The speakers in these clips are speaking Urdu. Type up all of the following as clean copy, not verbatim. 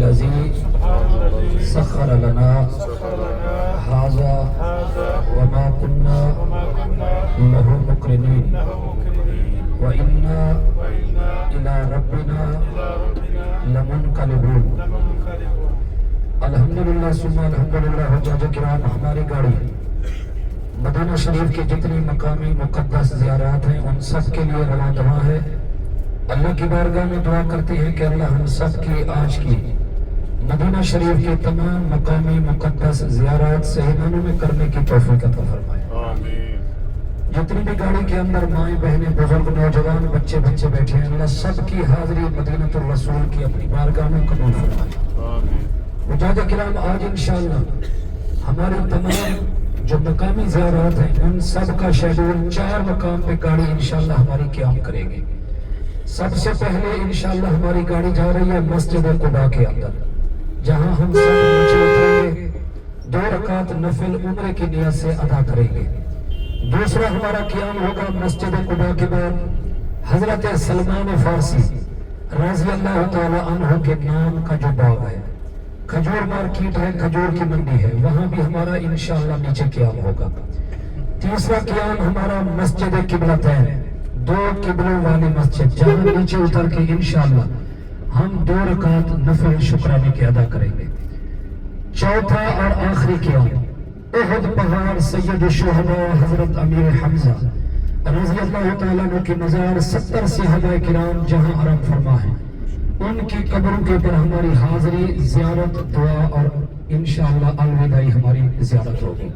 الذي سخر لنا هذا وما كنا له مقرنين وإنا إلى ربنا لمنقلبون۔ الحمدللہ ثم الحمدللہ۔ حجاج کرام، ہماری گاڑی مدینہ شریف کی جتنی مقامی مقدس زیارات ہیں ان سب کے لیے رواں دواں ہے۔ اللہ کی بارگاہ میں دعا کرتے ہیں کہ اللہ ہم سب کی آج کی مدینہ شریف کے تمام مقامی مقدس زیارات صحیح معنوں میں کرنے کی توفیق عطا فرمائے۔ جتنی بھی گاڑی کے اندر مائیں بہنیں بزرگ نوجوان بچے بیٹھے ہیں، اللہ سب کی حاضری مدینہ الرسول کی اپنی بارگاہ میں قبول فرمائے۔ حجاج کرام، آج انشاءاللہ ہماری تمام جو مقامی زیارات ہیں ان سب کا شیڈول 4 مقام پہ گاڑی انشاءاللہ ہماری قیام کرے گی۔ سب سے پہلے انشاءاللہ ہماری گاڑی جا رہی ہے مسجد قباء کے اندر، جہاں ہم سب نیچے اتریں گے، 2 رکعت نفل عمرے کی نیت سے ادا کریں گے۔ دوسرا ہمارا قیام ہوگا مسجد قباء کے بعد حضرت سلمان فارسی رضی اللہ تعالی عنہ کے نام کا جو باغ ہے، کھجور مارکیٹ ہے، کھجور کی منڈی ہے، وہاں بھی ہمارا انشاءاللہ نیچے قیام ہوگا۔ تیسرا قیام ہمارا مسجد قبلتین، 2 قبلوں والی مسجد، جہاں نیچے اتر کے انشاءاللہ ہم 2 رکعت نفل شکرانے کے ادا کریں گے۔ چوتھا اور آخری قیام احد پہاڑ سید الشہداء حضرت امیر حمزہ رضی اللہ تعالیٰ عنہ کی مزار 70 صحابہ کرام جہاں آرام فرما ہیں، ان کی قبروں کے اوپر ہماری حاضری، زیارت، دعا اور انشاءاللہ الوداعی ہماری زیارت ہوگی۔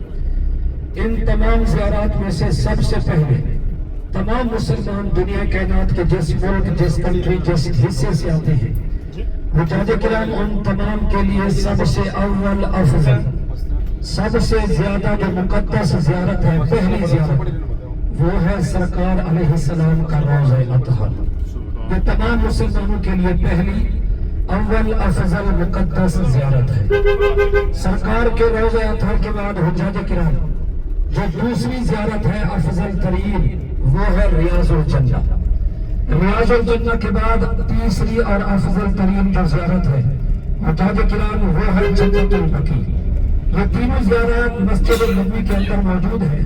ان تمام زیارات میں سے سب سے پہلے تمام مسلمان دنیا کائنات کے جس ملک، جس کنٹری، جس حصے سے آتے ہیں، حجاج کرام ان تمام کے لیے سب سے اول افضل، سب سے زیادہ جو مقدس زیارت ہے، پہلی زیارت وہ ہے سرکار علیہ السلام کا روضہ اطہر۔ یہ تمام مسلمانوں کے لیے پہلی اول افضل مقدس زیارت ہے۔ سرکار کے روضہ اطہر کے بعد حجاج کرام جو دوسری زیارت ہے افضل ترین، وہ ہے ریاض الجنہ۔ ریاض الجنہ کے بعد تیسری اور افضل ترین جو زیارت ہے حجاج کرام وہ ہے جنت البقیع۔ یہ تینوں زیارات مسجد نبوی کے اندر موجود ہیں۔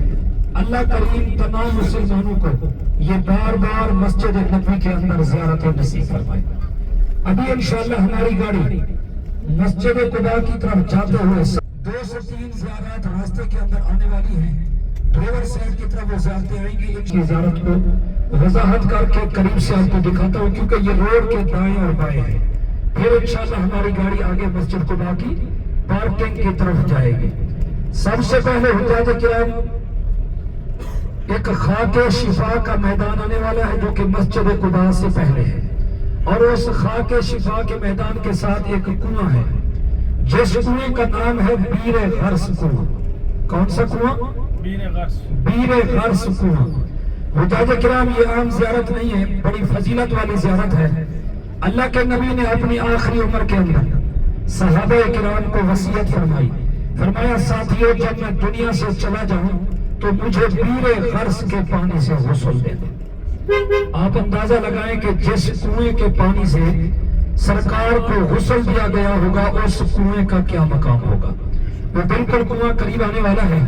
اللہ کریم تمام مسلمانوں کو یہ بار بار مسجد نبوی کے اندر زیارت نصیب فرمائے۔ ابھی انشاءاللہ ہماری گاڑی مسجد قباء کی طرف جاتے ہوئے 2 سے 3 زیارات راستے کے اندر آنے والی ہیں۔ ڈرائیور سائیڈ کی طرف وہ زیارتیں آئیں گی۔ ان کی زیارت کو وضاحت کر کے قریب سے آپ کو دکھاتا ہوں کیونکہ یہ روڈ کے دائیں اور بائیں ہیں۔ پھر انشاءاللہ ہماری گاڑی آگے مسجد قباء کی پارکنگ کی طرف جائے گی۔ سب سے پہلے حجاج کرام ایک خاک شفا کا میدان آنے والا ہے جو کہ مسجد قباء سے پہلے ہے، اور اس خاک شفا کے میدان کے ساتھ ایک کنواں ہے جس کنویں کا نام ہے بیر غرس کنواں۔ کون سا کنواں؟ بیر غرس کنواں۔ حجاج کرام یہ عام زیارت نہیں ہے، بڑی فضیلت والی زیارت ہے۔ اللہ کے نبی نے اپنی آخری عمر کے اندر صحابہ کرام کو وصیت فرمایا ساتھیو جب میں دنیا سے چلا جاؤں تو مجھے بیر غرس کے پانی سے غسل دینا۔ آپ اندازہ لگائیں کہ جس کنویں کے پانی سے سرکار کو غسل دیا گیا ہوگا اس کنویں کا کیا مقام ہوگا۔ وہ بالکل کنواں قریب آنے والا ہے۔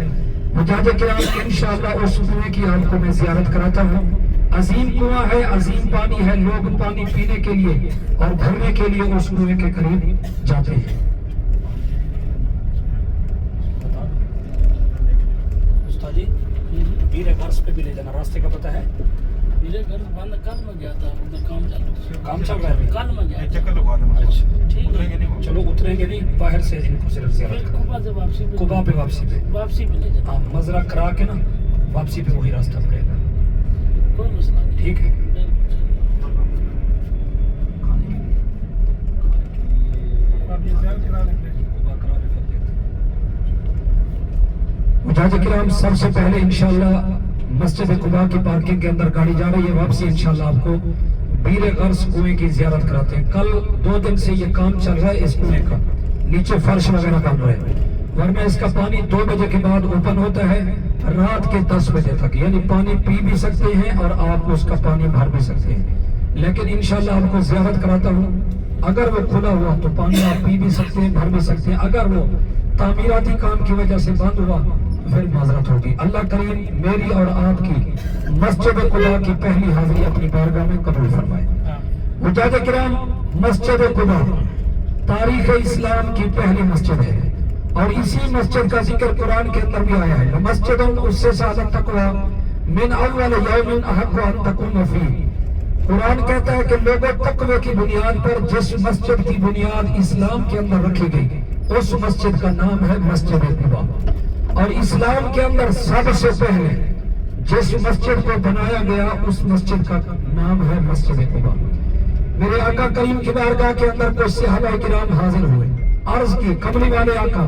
حجاج کرام انشاءاللہ اس کنویں کی آپ کو میں زیارت کراتا ہوں۔ عظیم کنواں ہے، عظیم پانی ہے، لوگ پانی پینے کے لیے اور بھرنے کے لیے اس کنویں کے قریب جاتے ہیں۔ بیر غرس پہ بھی لے جانا، راستے کا پتہ ہے؟ بیر غرس بند کل میں گیا تھا، کام چل رہا ہے، کل میں گیا چکر لگوا دینا۔ چلو اتریں گے نہیں، باہر سے ان کو صرف زیارت کرنا۔ قباء پہ واپسی پہ لے جاتا، ہاں مزرعہ کرا کے نا واپسی پہ وہی راستہ پڑے گا۔ کوئی مسئلہ نہیں، ٹھیک ہے۔ حجاج کرام سب سے پہلے انشاءاللہ مسجد قباء کی پارکنگ کے اندر گاڑی جا رہی ہے، واپسی انشاءاللہ آپ کو بیر غرس کنویں کی زیارت کراتے ہیں۔ کل 2 دن سے یہ کام چل رہا ہے اس کنویں کا، نیچے فرش وغیرہ بن رہے ہیں، ورنہ اس کا پانی 2 بجے کے بعد اوپن ہوتا ہے رات کے 10 بجے تک، یعنی پانی پی بھی سکتے ہیں اور آپ اس کا پانی بھر بھی سکتے ہیں۔ لیکن انشاءاللہ آپ کو زیارت کراتا ہوں اگر وہ کھلا ہوا تو پانی آپ پی بھی سکتے ہیں، بھر بھی سکتے ہیں، اگر وہ تعمیراتی کام کی وجہ سے بند ہوا تو پھر معذرت ہوگی۔ اللہ کریم میری اور آپ کی مسجد قباء کی پہلی حاضری اپنی بارگاہ میں قبول فرمائے۔ حجاج کرام، مسجد قباء تاریخ اسلام کی پہلی مسجد ہے اور اسی مسجد کا ذکر قرآن کے اندر بھی آیا ہے۔ مسجد اسست علی التقوی من اول یوم احق ان تقوم فیہ۔ قرآن کہتا ہے کہ لوگوں تقوی کی بنیاد پر جس مسجد کی بنیاد اسلام کے اندر رکھی گئی اس مسجد کا نام ہے مسجد قباء۔ اور اسلام کے اندر سب سے پہلے جس مسجد کو بنایا گیا اس مسجد کا نام ہے مسجد قباء۔ میرے آقا کریم کی بارگاہ کے اندر کچھ صحابہ کرام حاضر ہوئے، عرض کی کملی والے آقا،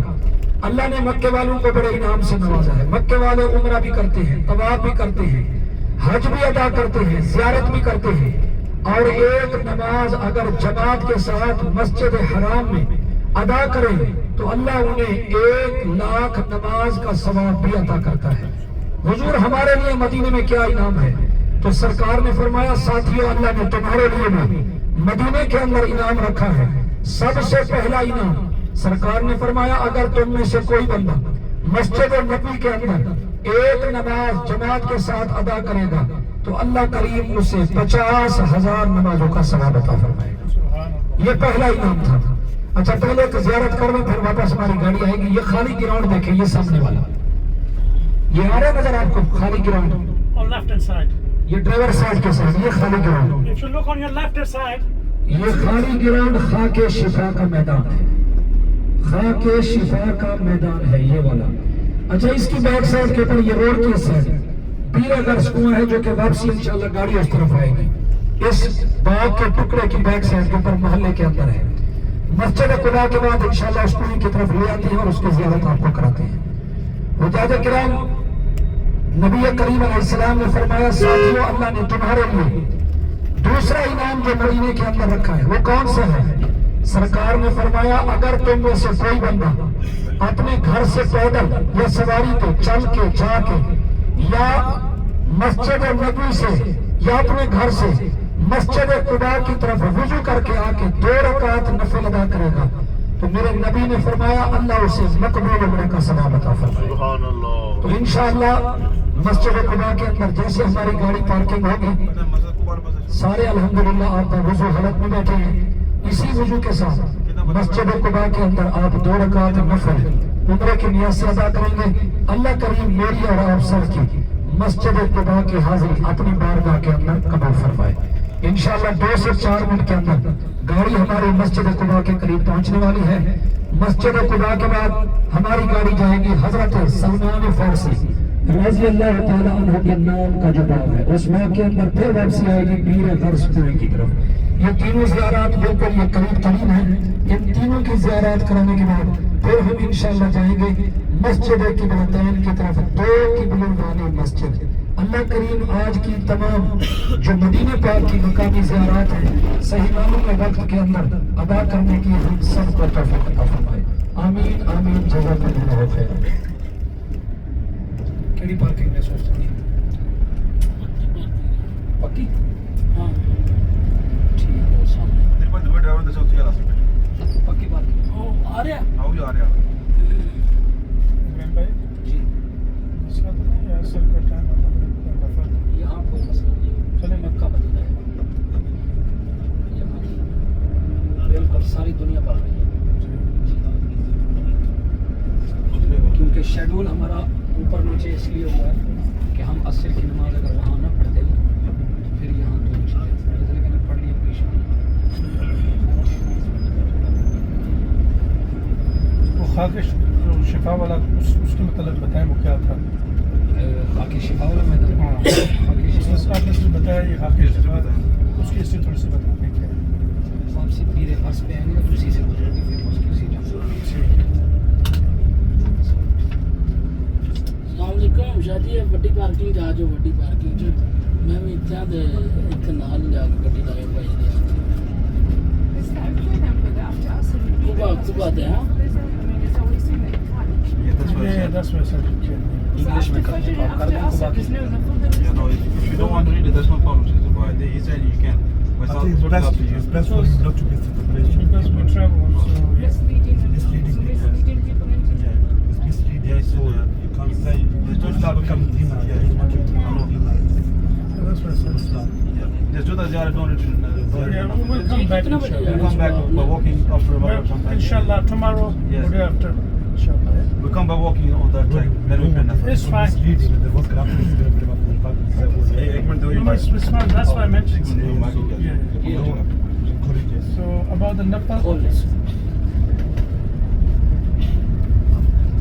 اللہ نے مکے والوں کو بڑے انعام سے نوازا ہے، مکے والے عمرہ بھی کرتے ہیں، طواف بھی کرتے ہیں، حج بھی ادا کرتے ہیں، زیارت بھی کرتے ہیں، اور ایک نماز اگر جماعت کے ساتھ مسجد حرام میں ادا کریں تو اللہ انہیں 1,00,000 نماز کا ثواب بھی عطا کرتا ہے۔ حضور ہمارے لیے مدینے میں کیا انعام ہے؟ تو سرکار نے فرمایا ساتھیو اللہ نے تمہارے لیے بھی مدینے کے اندر انعام رکھا ہے۔ سب سے پہلا انعام سرکار نے فرمایا اگر تم میں سے کوئی بندہ مسجد نبی کے اندر ایک نماز جماعت کے ساتھ ادا کرے گا تو اللہ کریم اسے 50,000 نمازوں کا ثواب عطا فرمائے گا۔ یہ پہلا انعام تھا۔ اچھا پہلے ایک زیارت کر لیں پھر واپس ہماری گاڑی آئے گی۔ یہ خالی گراؤنڈ دیکھیں، یہ سامنے والا یہ آ رہا ہے نظر آپ کو خالی ground, On left hand side. یہ ڈرائیور سائڈ کے ساتھ یہ خالی ground, If you look on your left hand side, یہ خالی گراؤنڈ خاک شفا کا میدان ہے، خاک شفا کا میدان ہے یہ والا۔ اچھا اس کی بیک سائڈ کے اوپر یہ روڈ کی سائڈ پیر غرض کنواں ہے جو کہ واپسی انشاءاللہ گاڑی اس طرف آئے گی۔ اس باغ کے ٹکڑے کی بیک سائڈ کے اوپر محلے کے اندر ہے۔ مسجد قباء کے بعد انشاءاللہ اس کنویں کی طرف لے آتے ہیں اور اس کی زیارت آپ کو کراتے ہیں۔ حجاج کرام، نبی کریم علیہ السلام نے فرمایا ساتھیو اللہ نے تمہارے لیے دوسرا انعام جو مدینے کے اندر رکھا ہے وہ کون سا ہے؟ سرکار نے فرمایا اگر تم میں سے کوئی بندہ اپنے گھر سے پیدل یا سواری پہ چل کے جا کے یا مسجد نبی سے یا اپنے گھر سے مسجد قباء کی طرف وضو کر کے آ کے 2 رکعت نفل ادا کرے گا تو میرے نبی نے فرمایا اللہ اسے مقبول عمرہ کا ثواب عطا فرمائے گا۔ تو انشاءاللہ مسجد قباء کے اندر جیسے ہماری گاڑی پارکنگ ہوگی سارے الحمدللہ آپ وضو حالت میں بیٹھے ہیں، اسی وضو کے ساتھ مسجد قباء کے اندر آپ 2 رکعت نفل عمرے کی نیت سے ادا کریں گے۔ اللہ کریم میری اور آپ سب کی مسجد قباء کی حاضری اپنی بارگاہ کے اندر قبول فرمائے۔ انشاءاللہ 2 سے 4 منٹ کے اندر گاڑی ہماری مسجد قباء کے قریب پہنچنے والی ہے۔ مسجد قباء کے بعد ہماری گاڑی جائے گی حضرت سلمان فارسی رضی اللہ تعالیٰ عنہ کے نام کا جو باب ہے اس میں کے اندر پھر واپسی آئے گی پیر غرض کنویں کی طرف۔ یہ تینوں زیارات بالکل یہ قریب ترین ہیں، ان تینوں کی زیارات کرانے کے بعد پھر ہم انشاءاللہ جائیں گے مسجد قبلتین کی طرف، 2 قبلوں والی مسجد۔ اللہ کریم آج کی تمام جو مدینہ پاک کی مقامی زیارات ہیں صحیح معنوں میں وقت کے اندر ادا کرنے کی ہم سب کو توفیق عطا فرمائے۔ آمین آمین، جزاک اللہ خیر۔ کیڑی پارکنگ میں سوچتے ہیں پکی؟ ہاں ٹھیک ہے وہ سامنے پکی پارکنگ وہ آ رہا جی، یہاں کوئی مسئلہ نہیں، چلے مکہ مدینہ ہے یہاں بالکل ساری دنیا پڑھ رہی ہے کیونکہ شیڈول ہمارا اوپر نیچے اس لیے ہوا ہے کہ ہم عصر کی نماز اگر وہاں نہ پڑھتے تو پھر یہاں تو لیکن پڑھ لی پریشان وہ خاک شفا والا اس کے متعلق بتائیں وہ کیا تھا؟ باقی شفا والا میدان باقی شفا آپ نے بتایا یہ خاک شفا اس کی ہسٹری تھوڑی سی بتاتے ہیں کیا؟ واپسی پیر غرض پہ آئیں گے تو اسی سے گزرے گی پھر اس کی سیٹ السلام علیکم شادی ہے بڑی پارکنگ جا جو بڑی پارکنگ جو میں بھی اتنا دے ایک نال جا کے گڈی لگے پائی دے صبح دے ہاں یہ 10 میں سر انگلش میں کر دیں کو باقی You know, if you don't want to read it, that's no problem. He said you can. My I son think it's put it up to you. best, it's best for him not to miss the preparation. because we travel, so Misleading people. Yeah. It's misleading. Yeah, so you can't say let's do Don't start becoming thinner. Yeah, you want you to I know. So that's why I said start. Yeah. Let's do the ziyarah, don't return. Yeah, we'll come back Kitna baje inshallah. We'll come back by walking after Maghrib Well, sometime. inshallah tomorrow Yes. or day after. Inshallah. We come by walking on that track. Then we can It's fine. No, it's fine. That's why I mentioned. Yeah. So about the Nepal. always.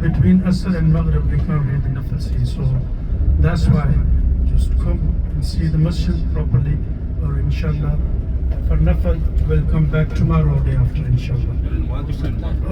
between Asr and Maghrib we can't read the Nafil see so that's why just come and see the masjid properly or inshallah for Nafil we'll come back tomorrow or day after inshallah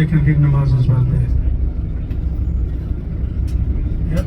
they can read namaz as well there yeah.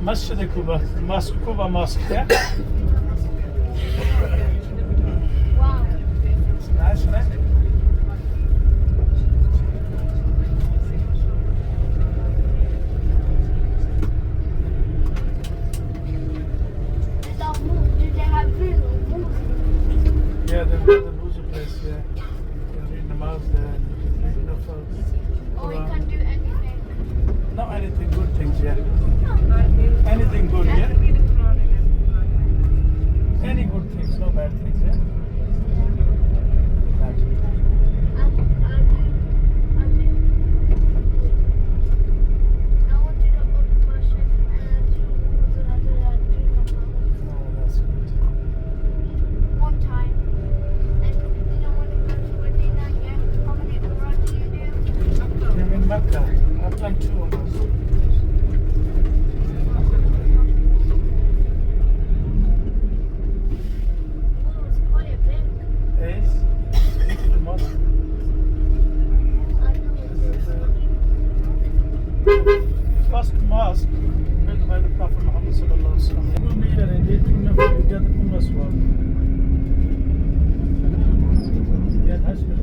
Masjid Kuba, Kuba Mosque, yeah? Wow. It's nice, right? Did they have food? Yeah, they've got the Wuzu place, yeah. You can read namaz there, you can read Nafal. Or you can do anything. Not anything good things, yeah. Anything good, yeah? Any good things, no bad things, yeah? I do. I want to do old version and do Oh, that's good. one time. And you know when you go to Medina, yeah? How many Umrah do you do? I'm in Mecca. I've done 2 of those. Oh, it's quite a big. Yes. The mosque. I know it's First mosque built by the Prophet Muhammad sallallahu alaihi wasallam. Every year in 18 we get the Umrah swap. Yeah, that's good.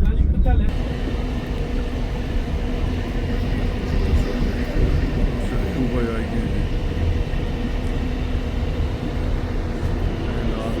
Sali kutale. bayağı ilgili. Laat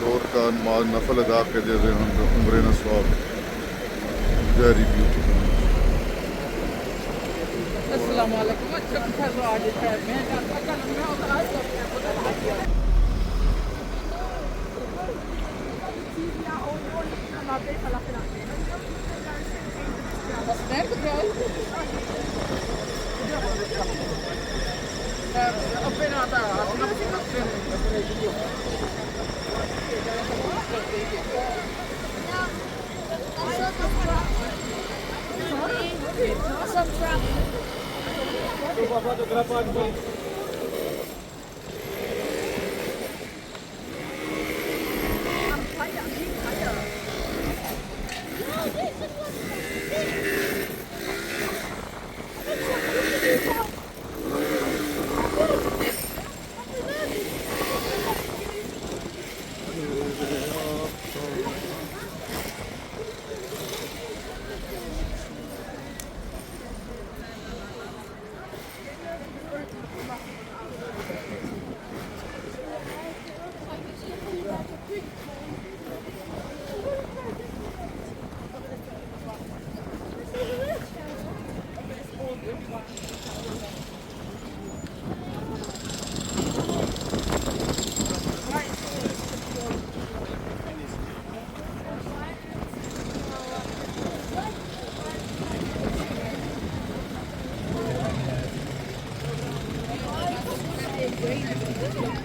دور کا نماز نفل ادا کے دے رہے ہیں عمرے نہ ثواب ویری بیوٹیفل السلام علیکم اچھا پھر آج میں جاتا کل میں ہوتا ہے appena No.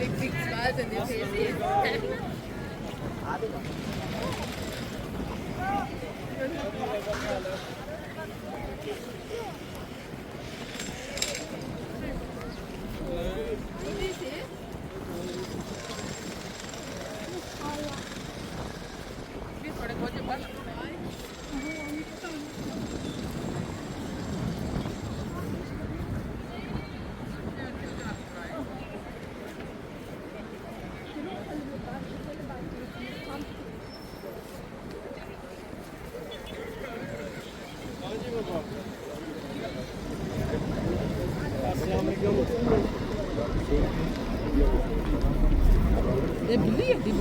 Big smiles on their faces. They believe the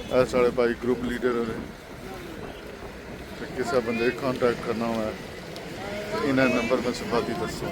ਇਹ ਸਾਡੇ ਭਾਈ ਗਰੁੱਪ ਲੀਡਰ ਨੇ ਤੇ ਕਿਸੇ ਬੰਦੇ ਕੰਟੈਕਟ ਕਰਨਾ ਹੋਇਆ ਤੇ ਇਹਨਾਂ ਨੰਬਰ ਮੈਂ ਸਫਾਤੀ ਦੱਸੋ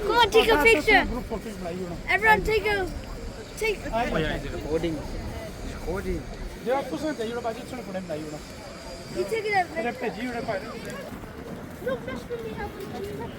Come on, take a picture. Everyone, take a. recording. You take it out. Look, that's really happening.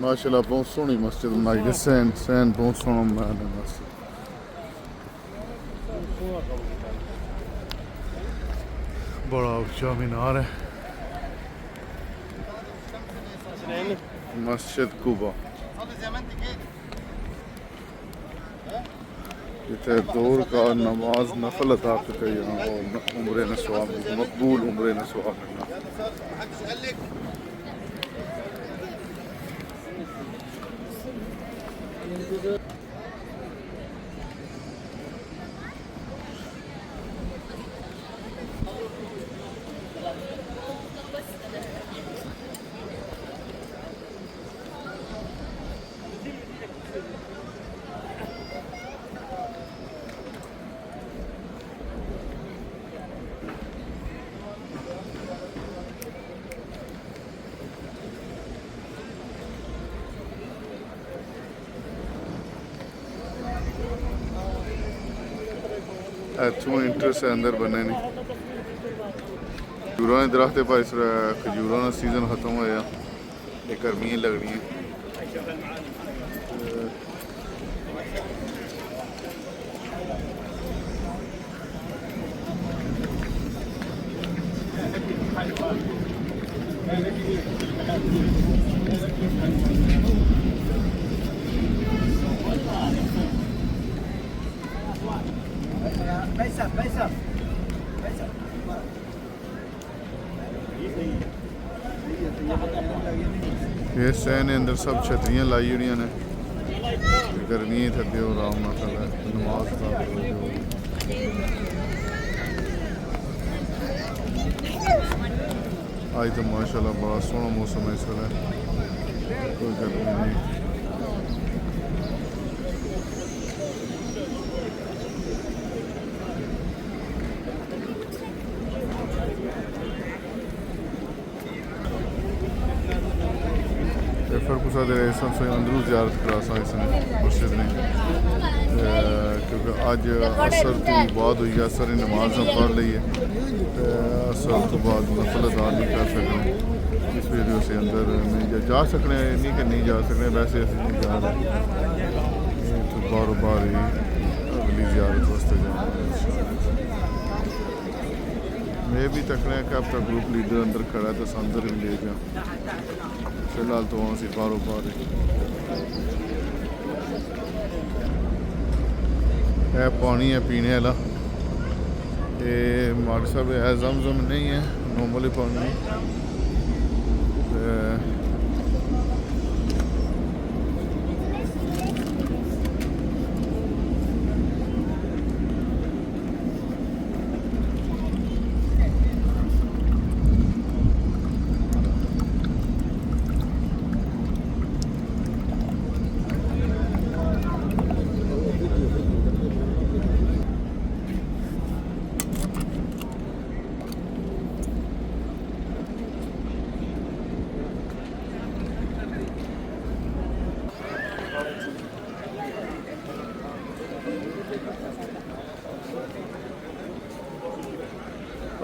ਮਾਸ਼ਾਅੱਲਾ ਬਹੁਤ ਸੋਹਣੀ ਮਸਜਿਦ ਬਣਾਈ ਹੈ ਸੈਨ ਬਹੁਤ ਸੋਹਣਾ ਬਣਾਇਆ ਹੈ ਮਸਜਿਦ ਬੜਾ ਉੱਚਾ ਮੀਨਾਰ ਹੈ مسجد کوبا جتنے دور کا نماز نفل عطا کرتے یہاں وہ عمرے نے ثواب مقبول عمرے نے ثواب ملنا. ਇੱਥੋਂ ਇੰਟਰਸਟ ਅੰਦਰ ਬਣੇ ਨੇ ਖਜੂਰਾਂ ਦੇ ਦਰਖਤ ਪਰ ਇਸ ਖਜੂਰਾਂ ਦਾ ਸੀਜ਼ਨ ਖਤਮ ਹੋਇਆ ਇਹ ਗਰਮੀਆਂ ਲੱਗਣੀਆਂ یہ سین اندر سب چھتریاں لائی ہوئی نے گرمی تھدے ہو آرام نہ کر نماز کا آج تو ماشاء اللہ بڑا سونا موسم ہے اس ویلے کوئی گرمی نہیں فرقوسا دے سن سے اندروں زیارت کرا سا اس نے مرشد نے کیونکہ اج اثر تو بعد ہوئی اثر نماز پڑھ لی ہے اثر تو بعد نفل ادا نہیں کر سکتے اس وجہ سے اندر نہیں جا سکنے نہیں کہ نہیں جا سکنے ویسے اسی نہیں جا رہے تو بار بار ہی اگلی زیارت واسطے جانا میں بھی تکنا ہے کہ اب تک گروپ لیڈر اندر کھڑا ہے تو اندر ہی لے جاؤں فی الحال تو وہاں سے باروں بار ہے پانی ہے پینے والا یہ ماڈ صاحب ہے زمزم نہیں ہے نارملی پانی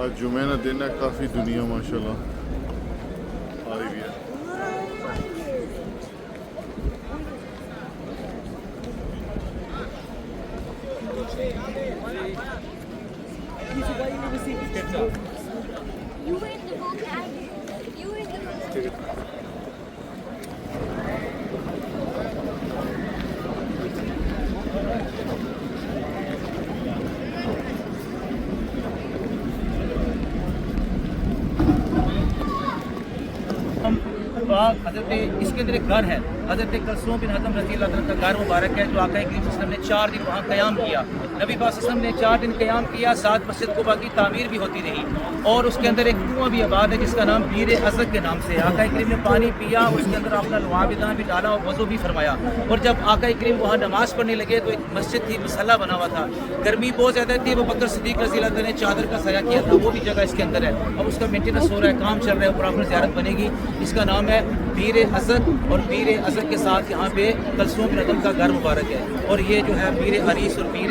آج جمعہ کا دن ہے کافی دنیا ماشاءاللہ آئی ہوئی ہے حضرت اس کے اندر ایک گھر ہے حضرت کلثوم بن حضم رضی اللہ عنہ کا گھر مبارک ہے جو آقا کریم صلی اللہ علیہ وسلم نے 4 دن وہاں قیام کیا نبی پاک صلی اللہ علیہ وسلم نے 4 دن قیام کیا ساتھ مسجد قباء کی تعمیر بھی ہوتی رہی اور اس کے اندر ایک کنواں بھی آباد ہے جس کا نام بیر ازک کے نام سے آقا کریم نے پانی پیا اس کے اندر اپنا لعابدہ بھی ڈالا اور وضو بھی فرمایا اور جب آقا کریم وہاں نماز پڑھنے لگے تو ایک مسجد تھی مصلی بنا ہوا تھا گرمی بہت زیادہ تھی ابو بکر صدیق رضی اللہ عنہ نے چادر کا سایہ کیا تھا وہ بھی جگہ اس کے اندر ہے اب اس کا مینٹیننس ہو رہا ہے کام چل رہا ہے اوپر آپ زیارت بنے گی اس کا نام ہے بیر ازک اور بیر ازک کے ساتھ یہاں پہ کلثوم بن حضم کا گھر مبارک ہے اور یہ جو ہے بیر حریث اور بیر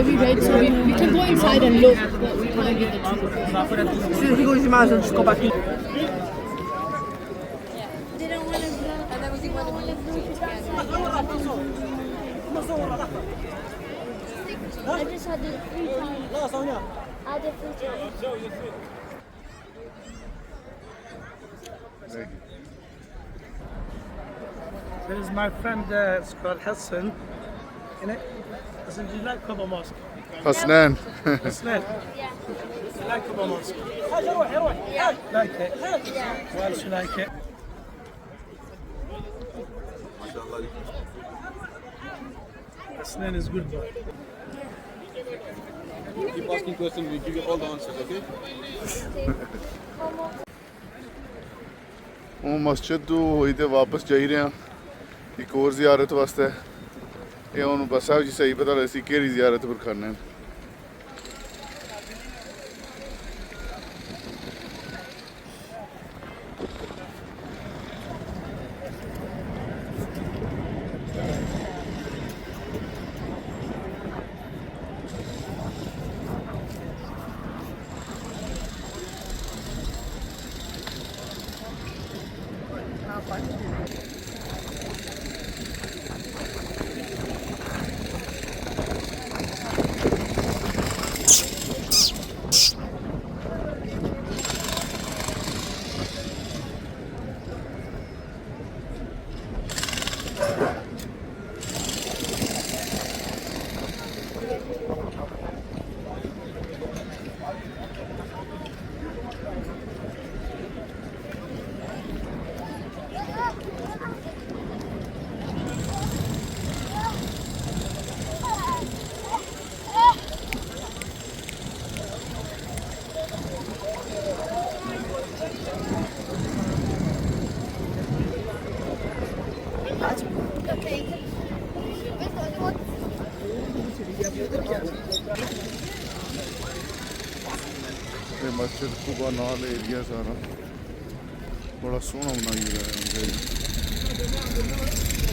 we read, so we can go inside and look. But we can't get the Didn't want to go. And then we didn't want to I just had the free time. I had the free time. There is my friend, it's called Hassan. Hassan, do you like Quba Mosque? حسنان Hassan, Yeah. you like Quba Mosque? Yeah. Like it? Yeah. Why else you like it? Hassan is good boy. Keep asking questions, we give you all the answers, okay? ਉਹ ਮਸਜਿਦ ਤੋਂ ਹੋਈ ਤੇ ਵਾਪਸ ਜਾ ਹੀ ਰਿਹਾ ਇੱਕ ਹੋਰ ਜ਼ਿਆਰਤ ਵਾਸਤੇ ਇਹ ਉਹਨੂੰ ਬਸ ਸਾਹਿਬ ਜੀ ਸਹੀ ਪਤਾ ਲੱਗੀ ਕਿਹੜੀ ਜ਼ਿਆਰਤ ਪਰ ਕਰਨਾ ਇਹ ਮਸਜਿਦ ਕੁਬਾ ਨਾਲ ਏਰੀਆ ਸਾਰਾ ਬੜਾ ਸੋਹਣਾ ਬਣਾਈ ਹੋਇਆ ਹੈ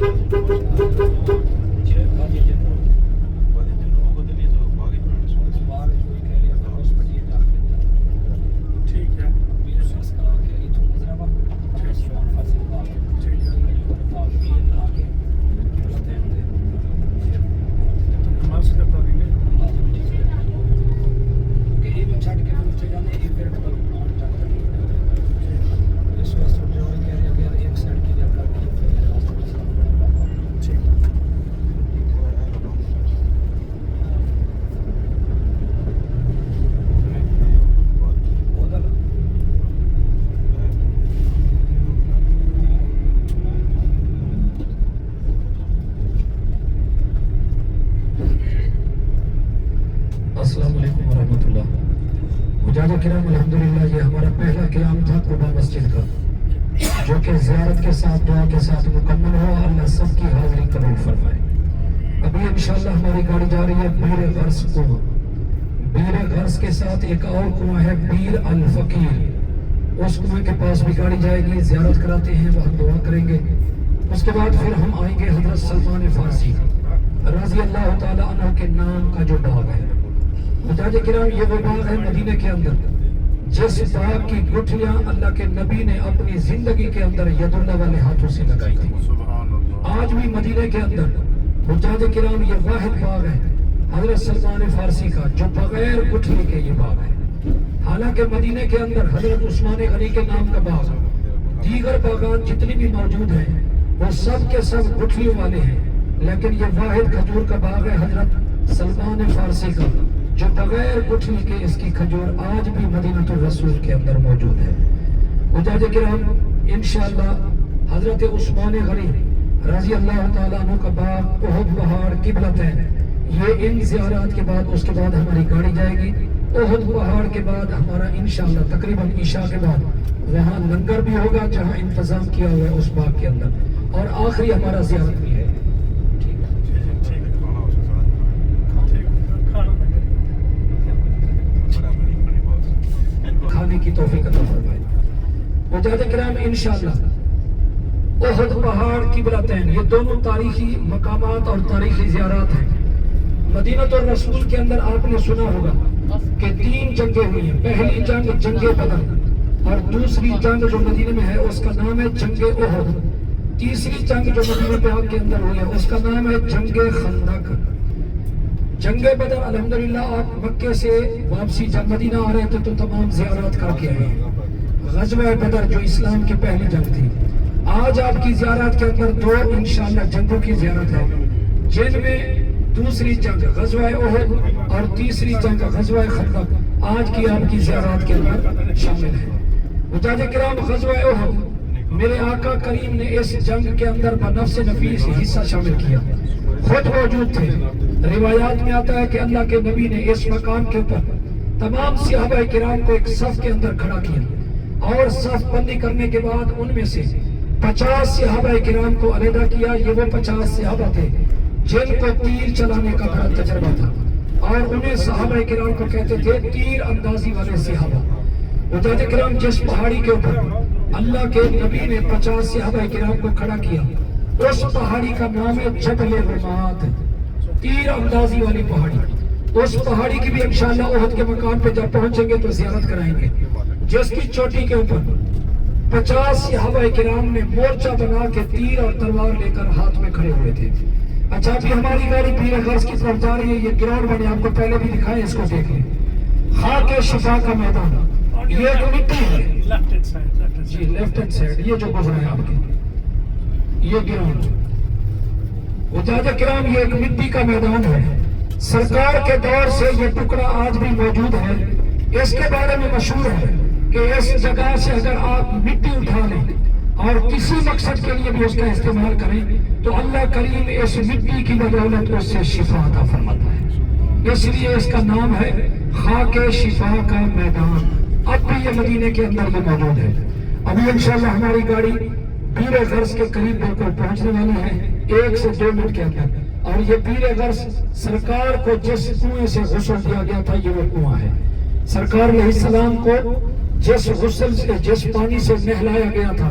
ٹھیک ہے نماز کا پڑھیں گے السلام علیکم ورحمۃ اللہ. حجاج کرام الحمدللہ یہ ہمارا پہلا قیام تھا قبا مسجد کا جو کہ زیارت کے ساتھ دعا کے ساتھ مکمل ہوا. اللہ سب کی حاضری قبول فرمائے. ابھی انشاءاللہ ہماری گاڑی جا رہی ہے بیر غرس کنواں. بیر غرس کے ساتھ ایک اور کنواں ہے بیر الفقیر. اس کنویں کے پاس بھی گاڑی جائے گی. زیارت کراتے ہیں وہاں دعا کریں گے. اس کے بعد پھر ہم آئیں گے حضرت سلمان فارسی رضی اللہ تعالیٰ عنہ کے نام کا جو باغ ہے. حجاج کرام یہ وہ باغ ہے مدینے کے اندر جس باغ کی گٹھلیاں اللہ کے نبی نے اپنی زندگی کے اندر ید اللہ والے ہاتھوں سے لگائی تھی. آج بھی مدینے کے اندر حجاج کرام یہ واحد باغ ہے حضرت سلمان فارسی کا جو بغیر گٹھلی کے یہ باغ ہے. حالانکہ مدینے کے اندر حضرت عثمان غنی کے نام کا باغ دیگر باغات جتنی بھی موجود ہیں وہ سب کے سب گٹھلیوں والے ہیں. لیکن یہ واحد کھجور کا باغ ہے حضرت سلمان فارسی کا جو بغیر گٹھلی کے اس کی کھجور آج بھی مدینہ الرسول کے اندر موجود ہے. حجاج کرام انشاءاللہ حضرت عثمان غنی رضی اللہ تعالیٰ عنہ کا باغ احد پہاڑ قبلتین یہ ان زیارات کے بعد اس کے بعد ہماری گاڑی جائے گی. احد پہاڑ کے بعد ہمارا انشاءاللہ تقریباً عشاء کے بعد وہاں لنگر بھی ہوگا جہاں انتظام کیا ہوا ہے اس باغ کے اندر اور آخری ہمارا زیارت بھی ہے. کھانے کی توفیق عطا فرمائے. حجاج کرام انشاءاللہ احد پہاڑ قبلتین یہ دونوں تاریخی مقامات اور تاریخی زیارات ہیں. مدینہ الرسول کے اندر آپ نے سنا ہوگا کہ 3 جنگیں ہوئی ہیں. پہلی جنگ جنگ بدر اور دوسری جنگ جو مدینہ میں ہے اس کا نام ہے جنگ احد. تیسری جنگ جو مدینہ پاک کے اندر ہوئی ہے اس کا نام ہے جنگ خندق. جنگ بدر الحمدللہ آپ مکے سے واپسی جب مدینہ آ رہے تھے تو تمام زیارات کر کے آئے. غزوہ بدر جو اسلام کی پہلی جنگ تھی. آج آپ کی زیارات کے اندر 2 انشاءاللہ جنگوں کی زیارت ہے جن میں دوسری جنگ غزوہ احد اور تیسری جنگ غزوہ خندق آج کی آپ کی زیارات کے اندر شامل ہے. حجاج کرام غزوہ احد میرے آقا کریم نے اس جنگ کے اندر بنفس نفیس حصہ شامل کیا. خود موجود تھے. روایات میں آتا ہے کہ اللہ کے نبی نے اس مقام کے اوپر تمام صحابہ کرام کو ایک صف کے اندر کھڑا کیا اور صف بندی کرنے کے بعد ان میں سے 50 صحابہ کرام کو علیحدہ کیا. یہ وہ 50 صحابہ تھے جن کو تیر چلانے کا بڑا تجربہ تھا اور انہیں صحابہ کرام کو کہتے تھے تیر اندازی والے صحابہ. حجاج کرام جس پہاڑی کے اوپر اللہ کے نبی نے 50 صحابہ کرام کو کھڑا کیا اس پہاڑی کا نام ہے جبل رماد تیر اندازی والی پہاڑی. اس پہاڑی کی بھی انشاءاللہ احد کے مقام پہ جب پہنچیں گے تو زیارت کرائیں گے جس کی چوٹی کے اوپر 50 صحابہ کرام نے مورچہ بنا کے تیر اور تلوار لے کر ہاتھ میں کھڑے ہوئے تھے. اچھا ابھی ہماری گاڑی بیر غرس کی طرف جا رہی ہے. یہ گراؤنڈ میں نے آپ کو پہلے بھی دکھایا اس کو دیکھ لیں. خاک شفا کا میدان یہ ایک مٹی ہے جی لیفٹ ہینڈ سائڈ یہ جو گزرا ہے آپ کے یہ گراؤنڈ. حجاج کرام یہ ایک مٹی کا میدان ہے. سرکار کے دور سے یہ ٹکڑا آج بھی موجود ہے. اس کے بارے میں مشہور ہے کہ اس جگہ سے اگر آپ مٹی اٹھا لیں اور کسی مقصد کے لیے بھی اس کا استعمال کریں تو اللہ کریم اس مٹی کی بدولت اس سے شفا عطا فرماتا ہے. اس لیے اس کا نام ہے خاک شفا کا میدان. اب بھی یہ مدینے کے اندر یہ موجود ہے. ابھی انشاءاللہ ہماری گاڑی بیر غرس کے قریب بالکل پہنچنے والی ہے 1 سے 2 منٹ کے اندر. اور یہ بیر غرس سرکار کو جس کنویں سے غسل دیا گیا تھا یہ وہ کنواں ہے. سرکار علیہ السلام کو جس غسل سے جس پانی سے نہلایا گیا تھا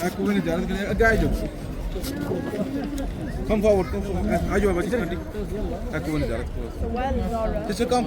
Aku ini jalan ke agak aja. Come forward, come forward. Ayo bagi nanti. Aku ini jalan. Just come.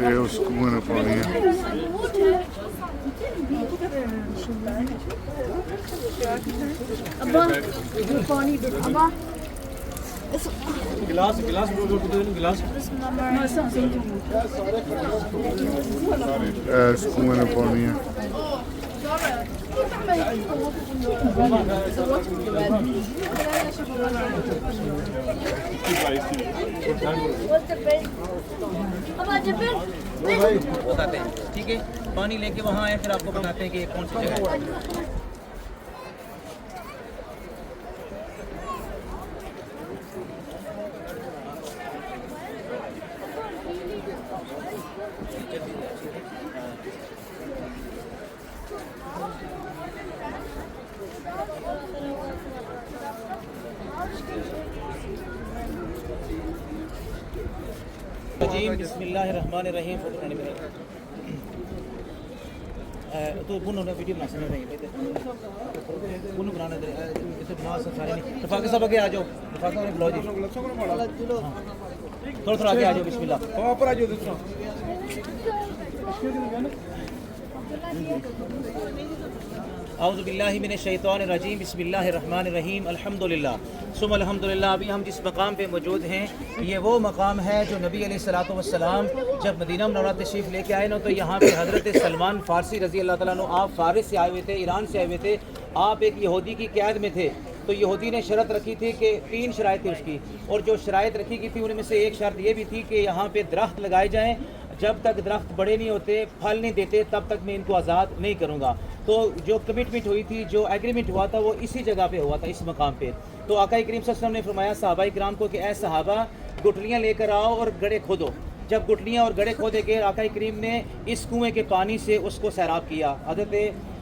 یہ اس کنویں میں پانی ہے. اس کنویں میں پانی ہے. بتاتے ہیں ٹھیک ہے. پانی لے کے وہاں آئے پھر آپ کو بتاتے ہیں کہ یہ کون سی جگہ ہے. بسم اللہ الرحمن الرحیم. تو بنو نے ویڈیو بنا سکتے ہیں بنو بنانا سارے رفاقہ صاحب آگے آ جاؤ. رفاقہ نے بلاؤ جی تھوڑا تھوڑا آگے آ جاؤ. بسم اللہ. اوپر آ جاؤ دوسرا. اعوذ باللہ من الشیطان الرجیم. بسم اللہ الرحمن الرحیم. الحمدللہ ثم الحمدللہ. ابھی ہم جس مقام پہ موجود ہیں یہ وہ مقام ہے جو نبی علیہ الصلوۃ والسلام جب مدینہ منورہ تشریف لے کے آئے نا تو یہاں پہ حضرت سلمان فارسی رضی اللہ تعالیٰ عنہ آپ فارس سے آئے ہوئے تھے, ایران سے آئے ہوئے تھے. آپ ایک یہودی کی قید میں تھے تو یہودی نے شرط رکھی تھی کہ 3 شرائط تھی اس کی, اور جو شرائط رکھی گئی تھی ان میں سے ایک شرط یہ بھی تھی کہ یہاں پہ درخت لگائے جائیں. جب تک درخت بڑے نہیں ہوتے, پھل نہیں دیتے, تب تک میں ان کو آزاد نہیں کروں گا. تو جو کمٹمنٹ ہوئی تھی, جو ایگریمنٹ ہوا تھا وہ اسی جگہ پہ ہوا تھا, اس مقام پہ. تو آقا کریم صلی اللہ علیہ وسلم نے فرمایا صحابہ کرام کو کہ اے صحابہ گٹلیاں لے کر آؤ اور گڑھے کھودو. جب گٹلیاں اور گڑھے کھودے گئے آقا کریم نے اس کنویں کے پانی سے اس کو سیراب کیا. حضرت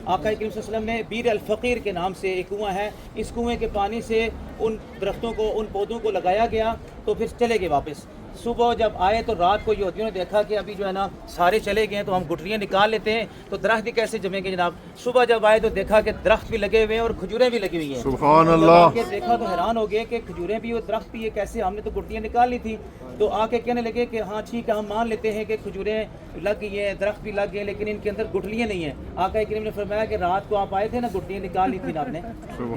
آقا کریم صلی اللہ علیہ وسلم نے بیر الفقیر کے نام سے ایک کنواں ہے, اس کنویں کے پانی سے ان درختوں کو, ان پودوں کو لگایا گیا. تو پھر چلے گئے واپس. صبح جب آئے تو رات کو یہودیوں نے دیکھا کہ ابھی جو ہے نا سارے چلے گئے ہیں تو ہم گٹلیاں نکال لیتے ہیں, تو درخت بھی کیسے جمیں گے جناب. صبح جب آئے تو دیکھا کہ درخت بھی لگے ہوئے ہیں اور کھجوریں بھی لگی ہوئی ہیں. سبحان جب اللہ. آ کے دیکھا تو حیران ہو گئے کہ کھجوریں بھی اور درخت بھی, یہ کیسے, ہم نے تو گٹلیاں نکال لی تھی. تو آ کے کہنے لگے کہ ہاں ٹھیک ہے ہم مان لیتے ہیں کہ کھجوریں لگ گئی ہیں, درخت بھی لگ گئے, لیکن ان کے اندر گٹلیاں نہیں ہیں. آقا کریم نے فرمایا کہ رات کو آپ آئے تھے نا, گٹلیاں نکال لی تھی نا آپ نے,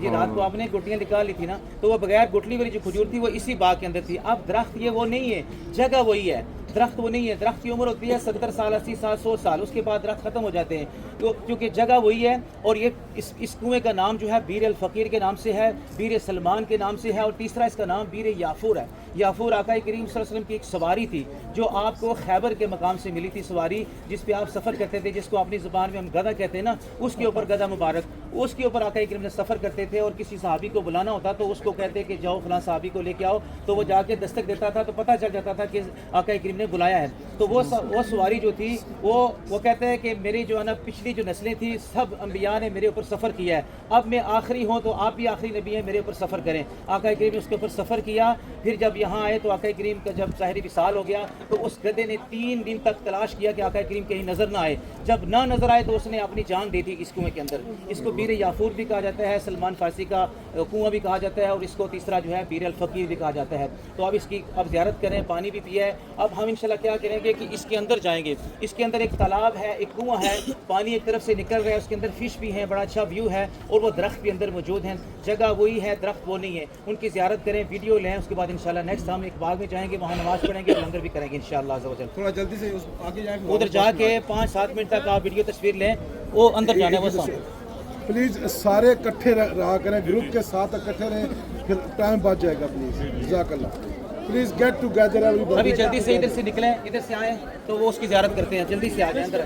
یہ رات کو آپ نے گٹلیاں نکال لی تھی نا, تو وہ بغیر گٹلی والی جو کھجور تھی وہ اسی باغ کے اندر تھی. اب درخت یہ وہ نہیں ہے, جگہ وہی ہے, درخت وہ نہیں ہے. درخت کی عمر ہوتی ہے 70 سال, 80 سال, 100 سال, اس کے بعد درخت ختم ہو جاتے ہیں. تو کیونکہ جگہ وہی ہے, اور یہ اس کنویں کا نام جو ہے بیر الفقیر کے نام سے ہے, بیر سلمان کے نام سے ہے, اور تیسرا اس کا نام بیر یافور ہے. یافور آقا کریم صلی اللہ علیہ وسلم کی ایک سواری تھی جو آپ کو خیبر کے مقام سے ملی تھی, سواری جس پہ آپ سفر کرتے تھے, جس کو اپنی زبان میں ہم گدھا کہتے ہیں نا, اس کے اوپر گدھا مبارک, اس کے اوپر آقا کریم نے سفر کرتے تھے. اور کسی صحابی کو بلانا ہوتا تو اس کو کہتے کہ جاؤ فلاں صحابی کو لے کے آؤ, تو وہ جا کے دستک دیتا تھا, تو پتہ چل جاتا تھا کہ آقا کریم نے بلایا ہے. تو وہ سواری جو تھی وہ کہتے ہیں کہ میری جو ہے نا پچھلی جو نسلیں تھیں سب انبیاء نے میرے اوپر سفر کیا ہے, اب میں آخری ہوں تو آپ بھی آخری نبی ہیں, میرے اوپر سفر کریں. آقا کریم نے اس کے اوپر سفر کیا. پھر جب یہاں آئے تو آقا کریم کا جب ظاہری وصال ہو گیا تو اس گدھے نے 3 دن تک تلاش کیا کہ آقا کریم کہیں نظر نہ آئے. جب نہ نظر آئے تو اس نے اپنی جان دے دی اس کنویں کے اندر. اس کو بیر یافور بھی کہا جاتا ہے, سلمان فارسی کا کنواں بھی کہا جاتا ہے, اور اس کو تیسرا جو ہے بیر الفقیر بھی کہا جاتا ہے. تو اب اس کی اب زیارت کریں, پانی بھی پیا ہے. اب ہم انشاءاللہ کیا کریں گے کہ اس کے اندر جائیں گے. اس کے اندر ایک تالاب ہے, ایک کنواں ہے, پانی ایک طرف سے نکل رہا ہے, اس کے اندر فش بھی ہیں, بڑا اچھا ویو ہے, اور وہ درخت بھی اندر موجود ہیں. جگہ وہی ہے, درخت وہ نہیں ہے. ان کی زیارت کریں, ویڈیو لیں. اس کے بعد انشاءاللہ نیکسٹ ہم ایک باغ میں جائیں گے, وہاں نماز پڑھیں گے, لنگر بھی کریں گے انشاءاللہ عز و جل. تھوڑا جلدی سے آگے جائیں, ادھر جا کے 5-7 منٹ تک آپ ویڈیو تصویر لیں, وہ اندر جانا ہے. وہ پلیز سارے اکٹھے رہا کریں, گروپ کے ساتھ اکٹھے رہیں, پھر ٹائم بچ جائے گا. پلیز جزاک اللہ. پلیز گیٹ ٹوگیدر ایوری ابھی جلدی سے ادھر سے نکلیں, ادھر سے آئیں تو وہ اس کی زیارت کرتے ہیں. جلدی سے آ جائیں اندر.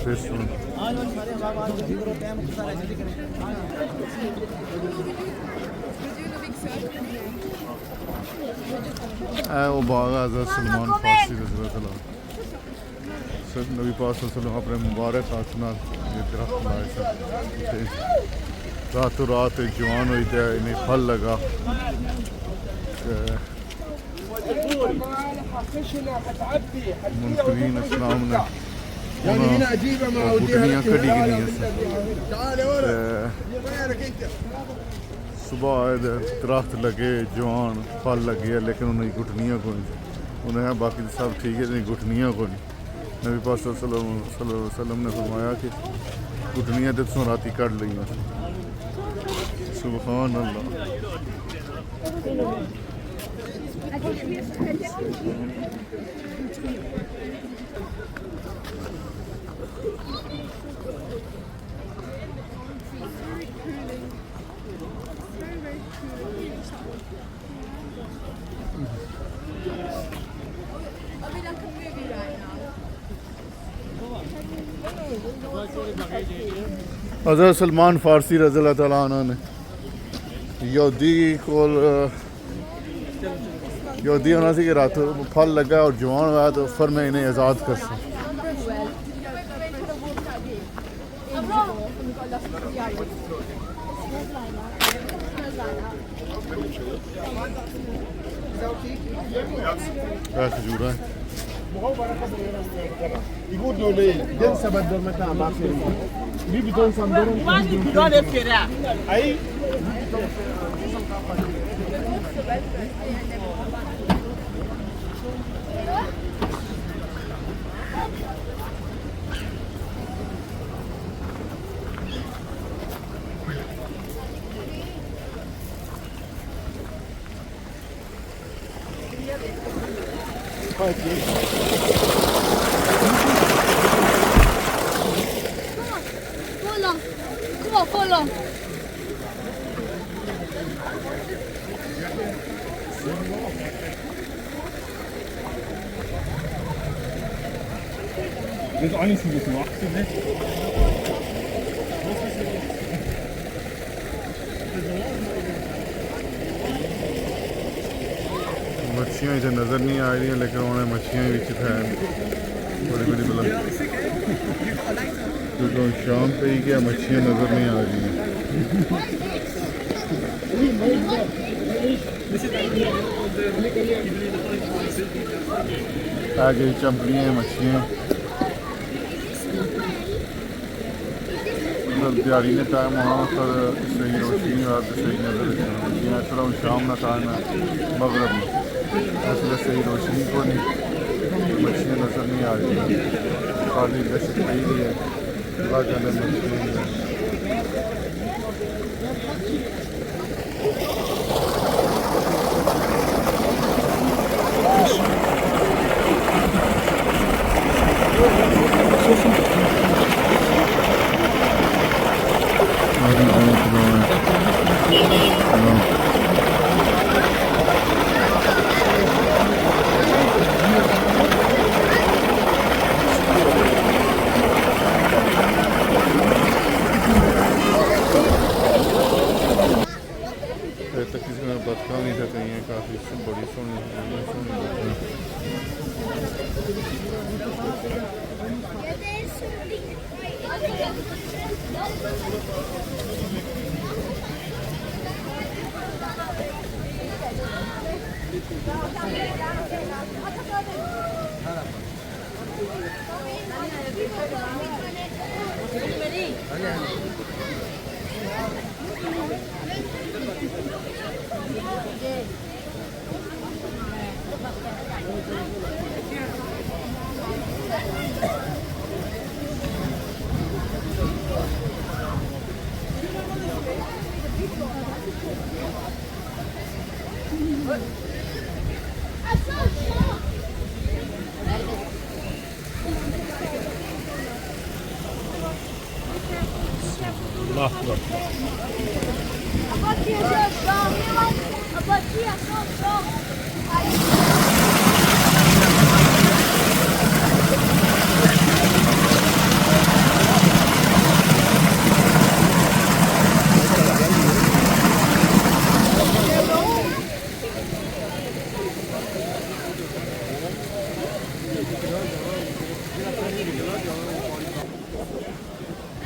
face on. وہ باغ حضرت سلمان فارسی رضی اللہ تعالیٰ نبی پاک صلی اللہ علیہ وسلم اپنے مبارک ہاتھ نال یہ درخت لائے سن راتوں رات جوان ہوئی تے انہیں پھل لگا منکرین اسلام نے گھٹنیاں کڑی گئی صبح آئے درخت لگے جوان پھل لگے لیکن انہیں گھٹنیاں کو نہیں انہیں باقی سب ٹھیک ہے نہیں گھٹنیاں کو نہیں نبی پاک صلی اللہ علیہ وسلم نے فرمایا کہ گھٹنیاں تو تسوں راتی کٹ لئیاں سبحان اللہ حضرت سلمان فارسی رضی اللہ تعالیٰ عنہ نے یہودی ہونا سی کہ رات پھل لگا اور جوان ہوا تو فرمائے انہیں آزاد کر سکیں کھجورا ہے يقولوا لي جنسة بدل متى ما في ليه بدون صندوق اي Follow. Das ist alles ein bisschen wachsen, مچھیاں ادھر نظر نہیں آ رہی ہیں لیکن انہیں مچھیاں بھی ہے بڑی بڑی بلند کیونکہ شام پہ ہی کیا مچھیاں نظر نہیں آ رہی ہیں آگے چمپلیاں مچھیاں دیاری نے ٹائم ہونا پر صحیح روشنی اور صحیح نظر مچھیاں اس طرح شام نہ ٹائم ہے مغرب میں ایسے صحیح روشنی کو نہیں مچھلیاں نظر نہیں آ رہی ہیں خالی دشت پہ ہی ہے اللہ جانے مچھلیاں بتخانی سے کہیں ہیں کافی بڑی سونی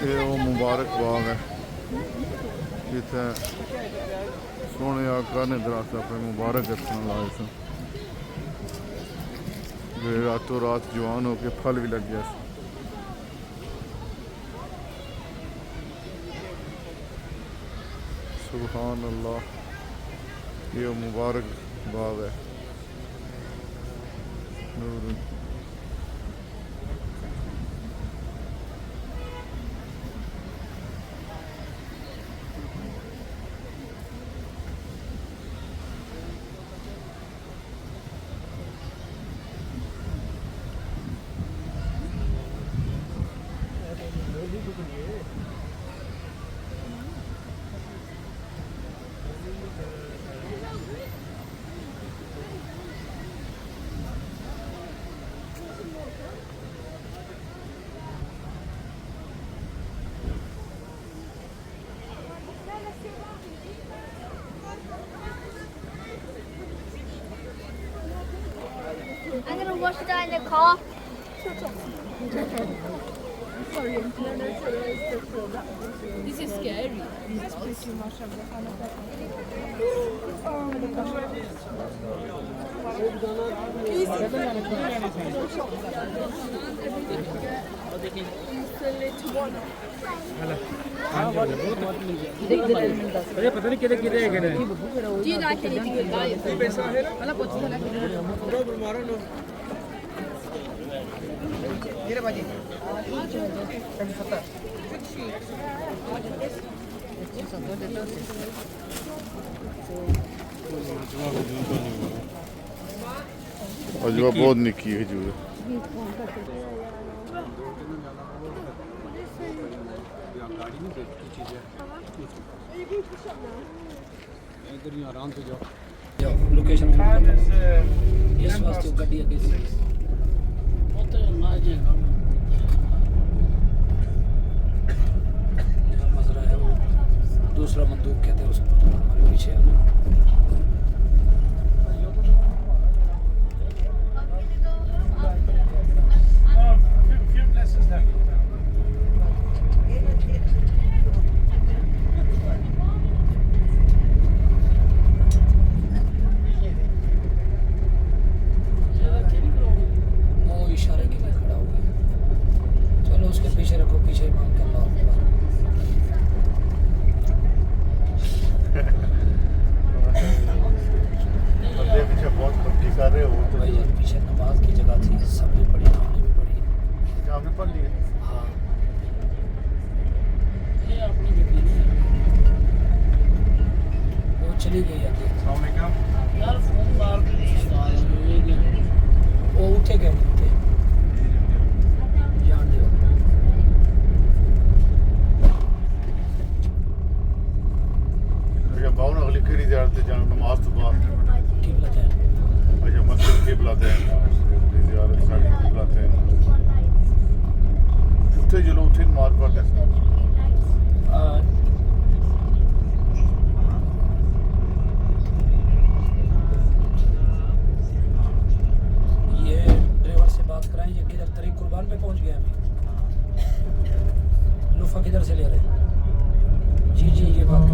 یہ وہ مبارک باغ ہے جتنے سونے آقا نے درخت اپنے مبارک ہاتھوں لائے سن جو راتوں رات جوان ہو کے پھل بھی لگ گیا سی. سبحان اللہ یہ مبارک باغ ہے. نور I'm gonna wash it out in the car. This is scary. پتہ نہیں کدے ہے کدے Do you like anything with diet? Alla pozzo la عجوہ بہت نکی ہے جو لوکیشن Khan is اس واسطے گڈی اگے سی بہت نہ جے مزرعہ ہے وہ دوسرا مندوق کہتے ہیں اس کو ہمارے پیچھے ہے نا few places left. وہ اشارے کے لیے کھڑا ہو گیا چلو اس کے پیچھے رکھو پیچھے امام کے اللہ اکبر پیچھے بہت پکی کر رہے ہو بھائی جان پیچھے نماز کی جگہ تھی سب نے پڑھی ہم نے بھی پڑھی آپ نے پڑھ لی ہے ہاں یہ اپنی گڈی وہ چلی گئی آگے السلام علیکم. یار فون مار وہ اٹھے گئے اٹھے جان دے اچھا باؤن اگلی کہڑی زیارت تے جانا نماز تو بعد قبلہ جائیں اچھا مسجد قبلہ تے زیارت ساری قبلہ تے اٹھے چلو اٹھے نماز پڑھتے یہ ڈرائیور سے بات کرائیں یہ کدھر طریق قربان پہ پہنچ گیا ابھی لفہ کدھر سے لے رہے جی جی یہ بات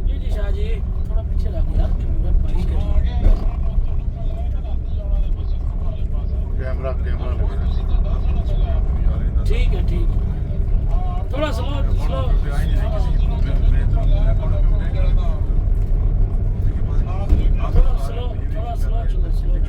جی جی شاہ جی تھوڑا پیچھے لگ گیا کیمرہ ٹھیک ہے ٹھیک ہے تھوڑا سلو سلو تھوڑا سلو چلو سلو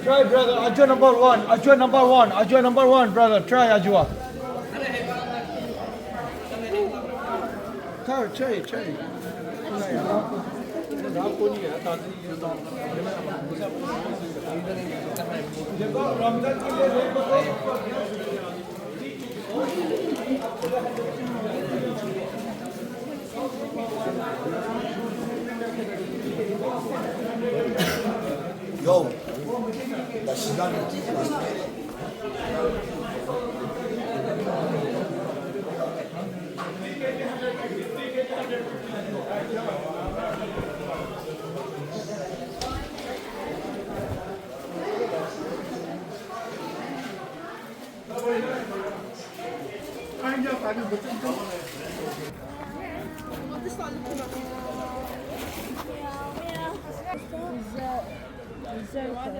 Try, brother. Ajwa number one. Ajwa number one, brother. Try Ajwa. Try. Yo. La ciudad de aquí.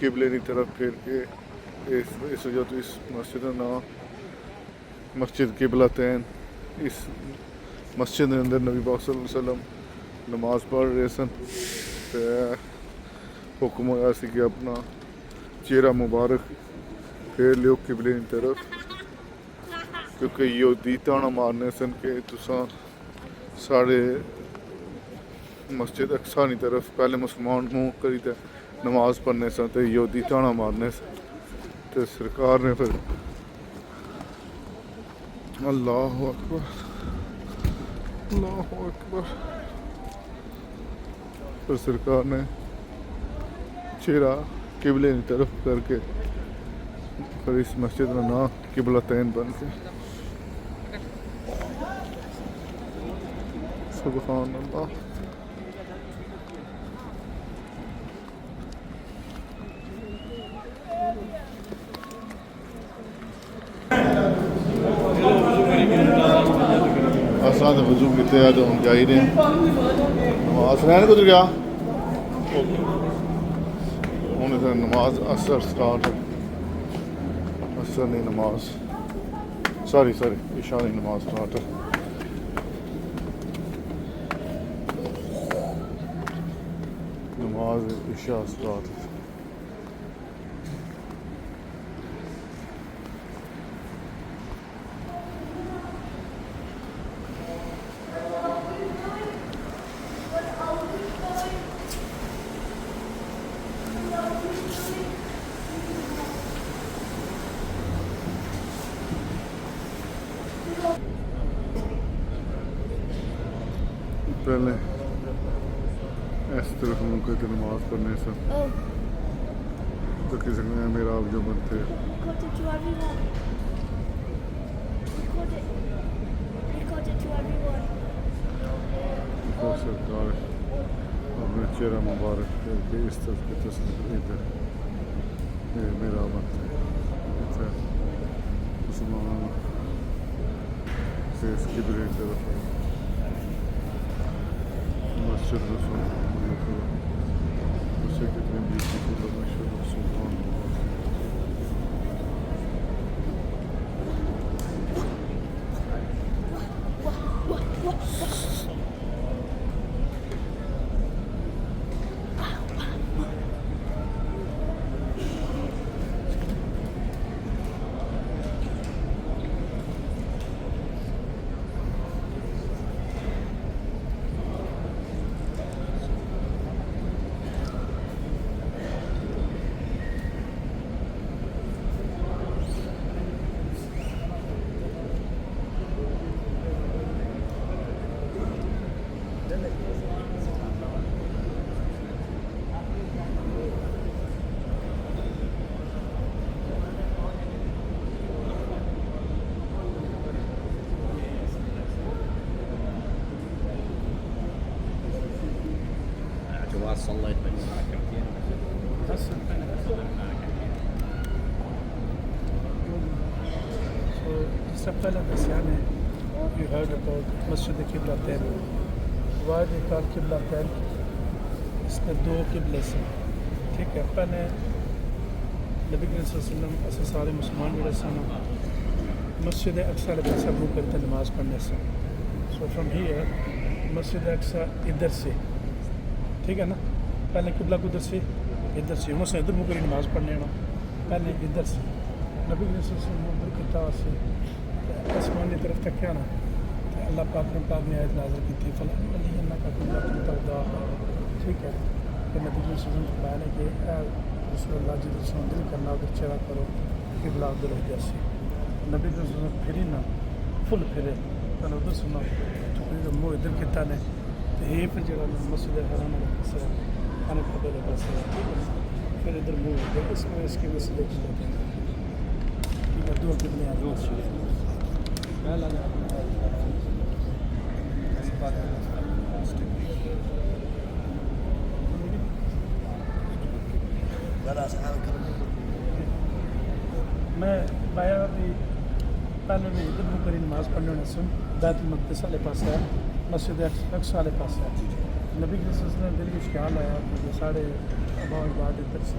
قبلے کی طرف پھر کے اس وجہ تو اس مسجد کا نام مسجد قبلتین. اس مسجد کے اندر نبی پاک صلی اللہ علیہ وسلم نماز پڑھ رہے سن تے حکم ہوا سی کہ اپنا چہرہ مبارک پھیر لیو قبلے کی طرف، کیونکہ یہودی تانا مارنے سن کہ تساں سارے مسجد اقصی کی طرف پہلے مسلمان منہ کری تے نماز پڑھنے سن تے یہودی تانا مارنے سن. تے سرکار نے پھر اللہ اکبر اللہ اکبر پھر سرکار نے چہرہ قبلے کی طرف کر کے پھر اس مسجد کا نام قبلتین بن کے. سبحان اللہ. اساں تے وضو کیتے آ تو ہم جائی رہے ہیں نماز رہن کدھر گیا ہوں ادھر نماز اثر سٹارٹ ہے. اثر نہیں نماز ساری عشاء کی نماز سٹارٹ ہے. نماز عشاء سٹارٹ ہے. پہلے اس طرف منہ کر کے نماز پڑھنے سے تو کسی نے میرا آپ جو بنتے سرکار اپنے چہرہ مبارک کر کے اس طرف کی تصویر ادھر میرا بنتے مسلمان سے اس کی بری طرف مسجد رسول اسے کتنے بیوٹیفل مسجد سبحان اللہ. صليت بين ركعتين سب پہلے بس یعنی you heard about Masjid قبلتین. Why they call قبلتین؟ اس میں دو قبلے سے ٹھیک ہے. پہلے نبی کریم صلی اللہ علیہ وسلم ایسے سارے مسلمان جڑے سن مسجد اقصی کے پاس منہ کرتے نماز پڑھنے سے. سو فرام ہیئر مسجد اقصی ادھر سے ٹھیک ہے نا. پہلے قبلہ کو ادھر سے ادھر سے انہوں سے ادھر منہ کری نماز پڑھنے نا پہلے ادھر سے نبی کریم صلی اللہ علیہ وسلم ادھر کتا سے آسمانی طرف تک کیا نا اللہ پاک نے آیت نازل کی تھی فلاں علی اللہ کا قبلہ تردا ٹھیک ہے. کہ نبی کریم صلی اللہ علیہ وسلم فرمایا نے کہ اے رسول اللہ جی رسول دل کرنا ادھر چہرہ کرو قبلہ ادھر ادھر سے. نبی کریم صلی اللہ علیہ وسلم پھری نا فل پھرے پہلے ادھر سنا منہ ادھر کتا نے تو یہ پھر جڑا مسجد حرام والے پاس ہے خانہ کعبہ والے پاس ہے پھر ادھر منہ ادھر اس میں اس کی مسجد ٹھیک ہے. دو قبلے ہیں دو میں بایا بھی پہلے بھی ادھر منہ کری نماز پڑھنے ہونے سن بیت المقدس والے پاس ہے مسجد اقصی والے پاس ہے. نبی کے سلسلے میں دل کی خیال آیا کہ ساڑھے ابا بعد ادھر سے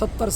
70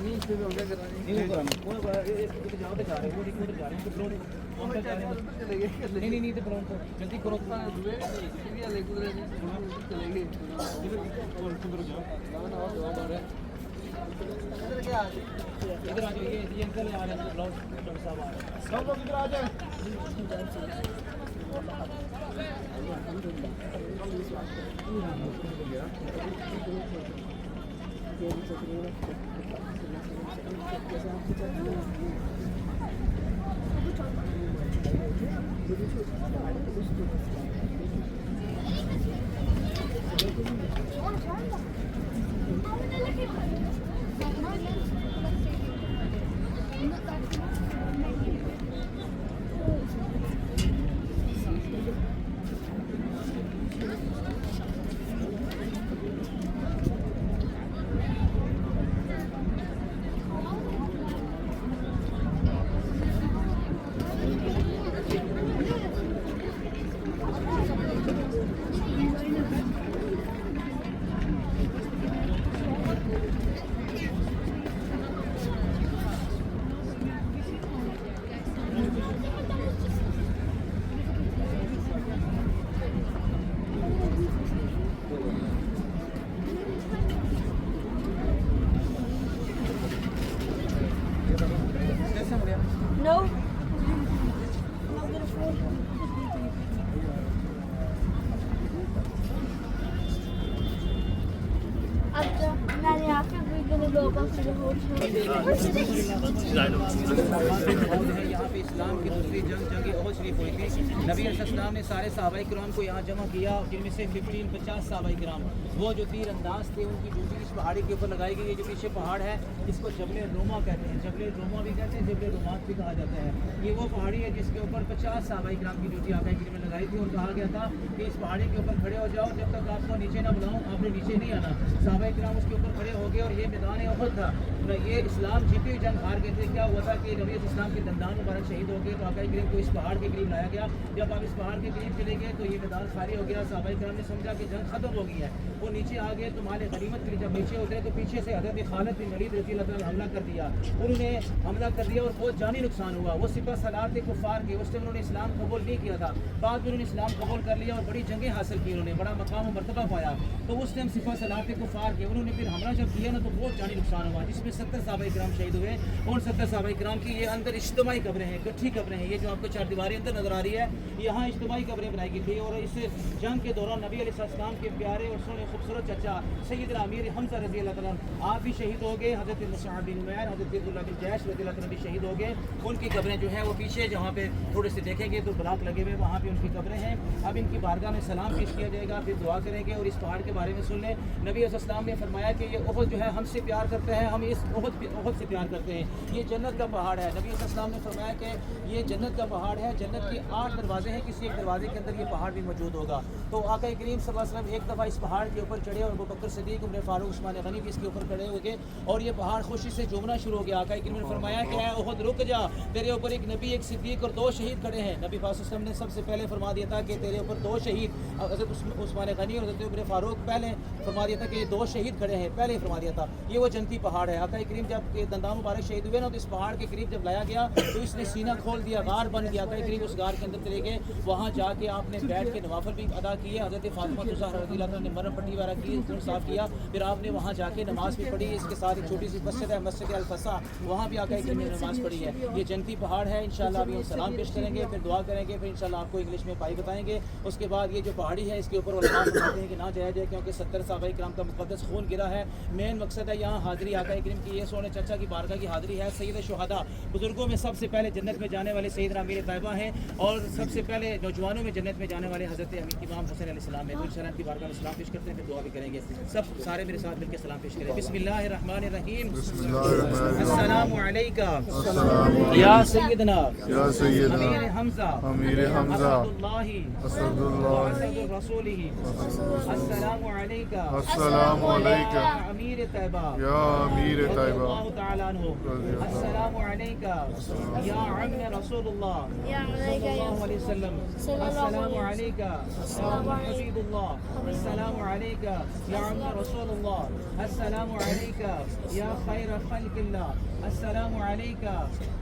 نہیں تو جلدی کرو ادھر آ جائیے یہ انکل آ رہے ہیں ڈاکٹر صاحب آ رہے ہیں سب لوگ ادھر آ جائیں No. یہاں پہ اسلام کی دوسری جنگ احد شریف ہوئی تھی. نبی علیہ السلام نے سارے صحابہ کرام کو یہاں جمع کیا جن میں سے 50 صحابہ کرام وہ جو تیر انداز تھے ان کی ڈیوٹی اس پہاڑی کے اوپر لگائی گئی ہے. جو پیچھے پہاڑ ہے اس کو جبل روما کہتے ہیں, جبل روما بھی کہتے ہیں, جبل رومات بھی کہا جاتا ہے. یہ وہ پہاڑی ہے جس کے اوپر 50 صحابہ کرام کی ڈیوٹی آقا کریم نے لگائی تھی اور کہا گیا تھا کہ اس پہاڑی کے اوپر کھڑے ہو جاؤ جب تک آپ کو نیچے نہ بلاؤں آپ نے نیچے نہیں آنا. صحابہ کرام اس کے اوپر کھڑے ہو گئے اور یہ میدان احد تھا. یہ اسلام جیتی ہوئی جنگ ہار گئے تھے. کیا ہوا تھا کہ نبی علیہ السلام کے دندان مبارک شہید ہو گئے تو آقا کریم کو اس پہاڑ کے قریب لایا گیا. جب آپ اس پہاڑ کے قریب چلے گئے تو یہ میدان خالی ہو گیا. صحابہ کرام نے سمجھا کہ جنگ ختم ہو گئی ہے. وہ نیچے آ گئے تو مال غنیمت کے لیے جب نیچے اترے تو پیچھے سے حضرت خالد بن ولید رضی اللہ عنہ نے حملہ کر دیا. انہوں نے حملہ کر دیا اور بہت جانی نقصان ہوا. وہ سپہ سالار تھے کفار کے. اس ٹائم انہوں نے اسلام قبول نہیں کیا تھا. بعد میں انہوں نے اسلام قبول کر لیا اور بڑی جنگیں حاصل کی. انہوں نے بڑا مقام و مرتبہ پایا. تو اس ٹائم سپہ سالار تھے کفار کے. انہوں نے پھر حملہ جب کیا نا تو بہت جانی نقصان ہوا جس میں 70 صحابہ کرام شہید ہوئے. اور 70 صحابہ کرام کی یہ اندر اجتماعی قبریں ہیں, اکٹھی قبریں ہیں. یہ جو آپ کو 4 دیواریں اندر نظر آ رہی ہے یہاں اجتماعی قبریں بنائی گئی تھی. اور اس جنگ کے دوران نبی علیہ السلام کے پیارے اور سونے خوبصورت چچا سیدنا امیر حمزہ رضی اللہ تعالیٰ آپ بھی شہید ہو گئے. حضرت مصعب بن عمیر, حضرت عبداللہ بن جیش رضی اللہ تعالیٰ بھی شہید ہو گئے. ان کی قبریں جو ہیں وہ پیچھے جہاں پہ تھوڑے سے دیکھیں گے تو بلاک لگے ہوئے وہاں پہ ان کی قبریں ہیں. اب ان کی بارگاہ میں سلام پیش کیا جائے گا, پھر دعا کریں گے اور اس پہاڑ کے بارے میں سن لیں. نبی علیہ السلام نے فرمایا کہ یہ احد جو ہے ہم سے پیار کرتے ہیں, ہم اس احد سے پیار کرتے ہیں. یہ جنت کا پہاڑ ہے. نبی علیہ السلام نے فرمایا کہ یہ جنت کا پہاڑ ہے. جنت کے 8 دروازے ہیں, کسی ایک دروازے کے اندر یہ پہاڑ بھی موجود ہوگا. تو آقا کریم صلی اللہ علیہ وسلم ایک دفعہ اس پہاڑ کے اوپر چڑھے اور ابو بکر صدیق, عمر فاروق, عثمان غنی بھی اس کے اوپر کھڑے ہو گئے اور یہ پہاڑ خوشی سے جھومنا شروع ہو گیا. آقا کریم نے فرمایا کہ اے احد رک جا, تیرے اوپر ایک نبی, ایک صدیق اور 2 شہید کھڑے ہیں. نبی پاک صلی اللہ علیہ وسلم نے سب سے پہلے فرما دیا تھا کہ تیرے اوپر 2 شہید, حضرت عثمان غنی اور حضرت عمر فاروق پہلے فرما دیا تھا کہ 2 شہید کھڑے ہیں, پہلے فرما دیا تھا. یہ وہ جنتی پہاڑ ہے. آقا کریم جب دندان مبارک شہید ہوئے نا تو اس پہاڑ کے قریب جب لایا گیا تو اس نے سینہ کھول دیا, غار بن گیا. آقا کریم اس غار کے اندر چلے گئے. وہاں جا کے آپ نے بیٹھ کے نوافل بھی ادا کیے. حضرت فاطمہ الزہرا رضی اللہ عنہا نے مرم پٹی وغیرہ کی, خون صاف کیا. پھر آپ نے وہاں جا کے نماز بھی پڑھی. اس کے ساتھ ایک چھوٹی سی مسجد ہے, مسجد الفسا, وہاں بھی آقا کریم نے نماز پڑھی ہے. یہ جنتی پہاڑ ہے. انشاءاللہ ابھی ہم سلام پیش کریں گے, پھر دعا کریں گے, پھر انشاءاللہ آپ کو انگلش میں پائی بتائیں گے. اس کے بعد یہ جو پہاڑی ہے اس کے اوپر علماء فرماتے ہیں کہ نہ جایا جائے کیونکہ 70 صحابہ کرام کا مقدس خون گرا ہے. مین مقصد ہے یہاں حاضری آقا کریم کی, یہ سونے چچا کی بارگاہ کی حاضری ہے. سید شہداء, بزرگوں میں سب سے پہلے جنت میں جانے والے سیدنا امیر طیبہ ہیں اور سب سے پہلے نوجوانوں میں جنت میں جانے والے حضرت امام حسین علیہ السلام ہیں. تو انشاءاللہ کی بارگاہ میں سلام پیش کرتے ہیں, پھر دعا بھی کریں گے. سب سارے میرے ساتھ مل کے سلام پیش کریں. بسم اللہ الرحمن الرحیم. السلام علیکہ یا سیدنا امیر حمزہ اسد اللہ رسولہ. السلام علیکہ امیر طیبہ اللہ تعالی عنہ. السلام علیکہ یا عم رسول اللہ صلی اللہ علیہ وسلم السلام علیکہ یا ابا حبیب اللہ السلام علیکہ یا عم رسول اللہ السلام علیکہ یا خیر خلق اللہ السلام علیکہ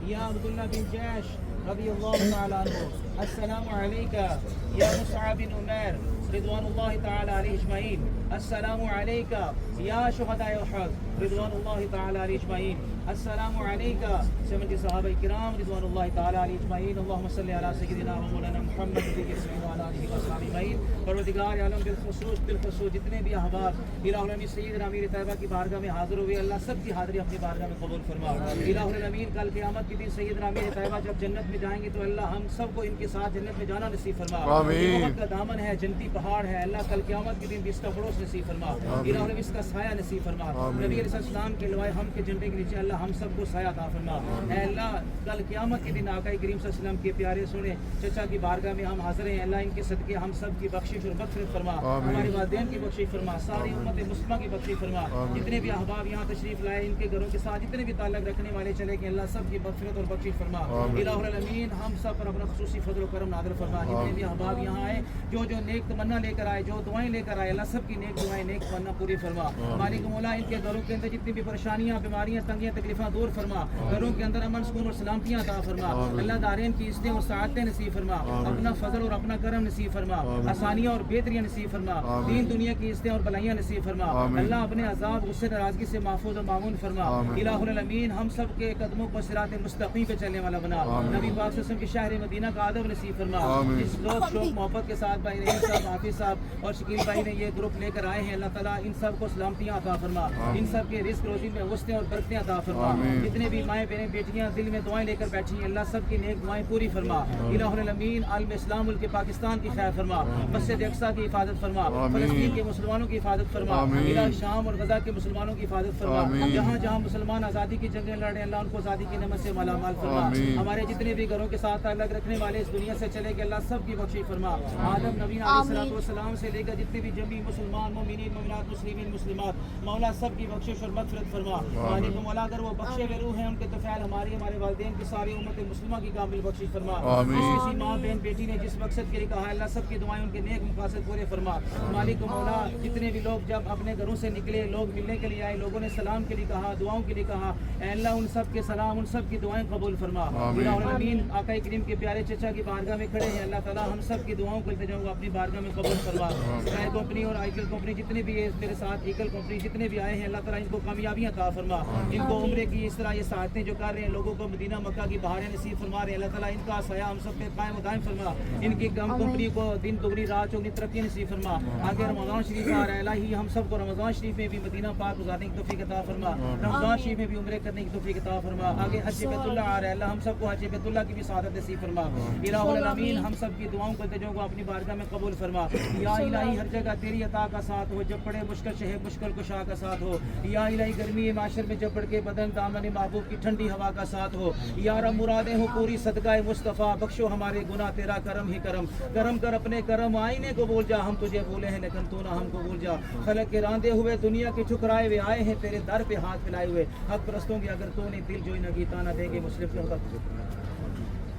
یا عبداللہ بن جاش رضی اللہ تعالی عنہ السلام علیکہ یا مصعب بن عمیر رضوان اللہ تعالی علیہ اجمعین السلام علیکہ یا شہداء احد رضوان اللہ تعالی علیہ اجمعین السلام علیکہ 70 صحابہ کرام رضوان اللہ تعالی علیہ اجمعین اللہم صلی علی سیدنا و مولانا محمد وعلی آلہ وصحبہ اجمعین پروردگار عالم بالخصوص جتنے بھی احباب الہ العالمین سیدنا امیر طیبہ کی بارگاہ میں حاضر ہوئے اللہ سب کی حاضری اپنی بارگاہ میں قبول فرما الہ العالمین کل قیامت کے دن سیدنا امیر طیبہ جب جنت میں جائیں گے تو اللہ ہم سب کو ان کے ساتھ جنت میں جانا نصیب فرما محبت کا دامن ہے جنتی پہاڑ ہے اللہ کل قیامت کے دن بھی اس کا پڑوس نصیب فرما الہ العالمین اس کا سایہ نصیب فرما نبی علیہ السلام کے لوائے ہم کے جھنڈے کے نیچے اللہ ہم سب کو سایہ عطا فرما اے اللہ کل قیامت کے دن آقا کریم صلی اللہ علیہ وسلم کے پیارے سونے چچا کی بارگاہ میں ہم حاضر ہیں اللہ ان کے صدقے ہم سب کی بخشش اور مغفرت فرما ہمارے والدین کی بخشش فرما ساری امت مسلمہ کی بخشش فرما جتنے بھی احباب یہاں تشریف لائے ان کے گھروں کے ساتھ جتنے بھی تعلق رکھنے والے چلے گئے اللہ سب کی مغفرت اور بخشش فرما الہ العالمین ہم سب پر اپنا خصوصی فضل و کرم نازل فرما جتنے بھی احباب یہاں آئے جو نیک تمنا لے کر آئے جو دعائیں لے کر آئے اللہ سب کی نیک دعائیں نیک تمنا پوری فرما مالک مولا ان کے گھروں کے اندر جتنی بھی پریشانیاں بیماریاں تنگیاں تکلیفیں دور فرما گھروں کے اندر امن سکون اور سلامتیاں عطا فرما اللہ دارین کی عزتیں اور سعادتیں نصیب فرما اپنا فضل اور اپنا کرم نصیب فرما آسانیاں اور بہتریاں نصیب فرما دین دنیا کی عزتیں اور بلائیاں نصیب فرما اللہ اپنے عذاب غصے ناراضگی سے محفوظ اور معمون فرما الہ العالمین ہم سب کے قدموں کو صراط مستقیم پہ چلنے والا بنا نبی پاک صلی اللہ علیہ وسلم کے شہر مدینہ کا ادب نصیب فرما جس لوگ شوق محبت کے ساتھ بھائی رحیم صاحب حافظ صاحب اور شکیل بھائی نے یہ گروپ لے کر آئے ہیں اللہ تعالیٰ ان سب کو سلامتیاں عطا فرما ان سب کے رزق روزی میں وسعتیں اور برکتیں عطا فرما جتنے بھی مائیں بہنیں بیٹیاں دل میں دعائیں لے کر بیٹھی ہیں اللہ سب کی نیک دعائیں پوری فرما الہ العالمین عالم اسلام ملک پاکستان کی خیر فرما مسجد اقصی کی حفاظت فرما فلسطین کے مسلمانوں کی حفاظت فرما الہ شام اور غزہ کے مسلمانوں کی حفاظت فرما جہاں جہاں مسلمان آزادی کی جنگیں لڑ رہے ہیں اللہ ان کو آزادی کی نعمت سے مالا مال فرما ہمارے جتنے بھی گھروں کے ساتھ تعلق رکھنے والے اس دنیا سے چلے گئے اللہ سب کی بخشش فرما آدم نبی علیہ السلام سے لے کر جتنے بھی جمی مسلمان مومنین مومنات مسلمین مسلمات مولا سب کی بخشش اور مغفرت فرما مالک مولا اگر وہ بخشے ہوئے روح ہیں ان کے توفیل ہمارے والدین کی ساری امت مسلمہ کی کامل بخشش فرما کسی ماں بہن بیٹی نے جس مقصد کے لیے کہا ہے اللہ سب کی دعائیں ان کے نیک مقاصد پورے فرما مالک مولا جتنے بھی لوگ جب اپنے گھروں سے نکلے لوگ ملنے کے لیے آئے لوگوں نے سلام کے لیے کہا دعاؤں کے لیے کہا اے اللہ ان سب کے سلام ان سب کی دعائیں قبول فرما الہ العالمین آقا کریم کے پیارے چچا کی بارگاہ میں کھڑے ہیں اللہ تعالیٰ ہم سب کی دعاؤں کو التجا کو اپنی بارگاہ میں قبول فرما اسکائی کمپنی اور آئیکل کمپنی جتنے بھی ہے میرے ساتھ ایکل کمپنی جتنے بھی آئے ہیں اللہ تعالیٰ ان کو کامیابیاں عطا فرما ان کو عمرے کی اس طرح یہ ساعتیں جو کر رہے ہیں لوگوں کو مدینہ مکہ کی بہاریں نصیب فرما رہے ہیں اللہ تعالیٰ ان کا سایہ ہم سب پہ قائم و دائم فرما ان کی کمپنی کو دن دگنی رات چوگنی ترقی نصیب فرما آگے رمضان شریف آ رہا ہے الہی ہم سب کو رمضان شریف میں بھی مدینہ پاک گزارنے کی توفیق عطا فرما رمضان شریف میں بھی عمرے کرنے کی توفیق عطا فرما آگے حج بیت اللہ آ رہا ہے اللہ ہم سب کو حج بیت اللہ کی بھی سعادت نصیب فرما الہ العالمین ہم سب کی دعاؤں کو التجاؤں کو اپنی بارگاہ میں قبول فرما یا الہی ہر جگہ تیری عطا کا ساتھ ہو جب پڑے مشکل شہر مشکل کشا کا ساتھ ہو یا الہی گرمی معاشر میں جب پڑ کے بدن دامن محبوب کی ٹھنڈی ہوا کا ساتھ ہو یا رب مرادیں ہو پوری صدقہ مصطفیٰ بخشو ہمارے گناہ تیرا کرم ہی کرم کرم کر اپنے کرم آئینے کو بول جا ہم تجھے بولے ہیں لیکن تو نہ ہم کو بول جا خلق کے راندے ہوئے دنیا کے ٹھکرائے ہوئے آئے ہیں تیرے در پہ ہاتھ پھیلائے ہوئے حق پرستوں کی اگر تو نے دل جوئی نہ گیتا نہ دے گے مسلم کے ہوگا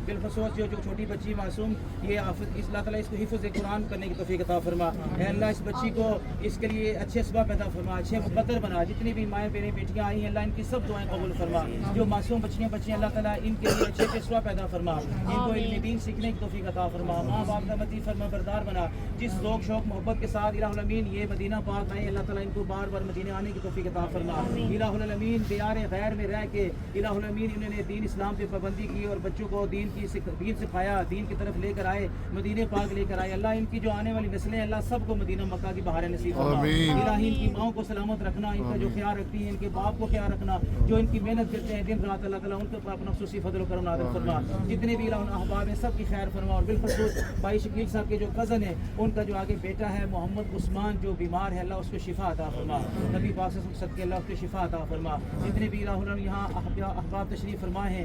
بالخصوص جو چھوٹی بچی معصوم یہ اللہ تعالیٰ اس کو حفظ قرآن کرنے کی توفیق عطا فرما اے اللہ اس بچی کو اس کے لیے اچھے اسباب پیدا فرما اچھے مقدر بنا جتنی بھی مائیں بہنیں بیٹیاں آئی ہیں اللہ ان کی سب دعائیں قبول فرما جو معصوم بچیاں اللہ تعالیٰ ان کے لیے اچھے اچھے اسباب پیدا فرما ان کو علم دین سیکھنے کی توفیق عطا فرما ماں باپ کا متی فرما بردار بنا جس ذوق شوق محبت کے ساتھ الہ العالمین یہ مدینہ پاک آئے اللہ تعالیٰ ان کو بار بار مدینہ آنے کی توفیق عطا فرما الہ العالمین دیار غیر میں رہ کے الہ العالمین انہوں نے دین اسلام پہ پابندی کی اور بچوں کو دین سکھایا دین کی طرف لے کر آئے مدینہ پاک لے کر آئے اللہ ان کی جو آنے والی نسلیں اللہ سب کو مدینہ مکہ کی بہاریں نصیب فرما الہی ان کی ماؤں کو سلامت رکھنا ان کا جو خیال رکھتی ہیں ان کے باپ کو خیال رکھنا جو ان کی محنت کرتے ہیں دن رات اللہ تعالیٰ ان کے اوپر اپنا خصوصی فضل و کرم نازل فرما جتنے بھی الہ احباب ہیں سب کی خیر فرما اور بالخصوص بھائی شکیل صاحب کے جو کزن ہیں ان کا جو آگے بیٹا ہے محمد عثمان جو بیمار ہے اللہ اس کو شفا عطا فرما نبی پاک سے صدقے اللہ اس کو شفا عطا فرما جتنے بھی الہ یہاں احباب تشریف فرمائے ہیں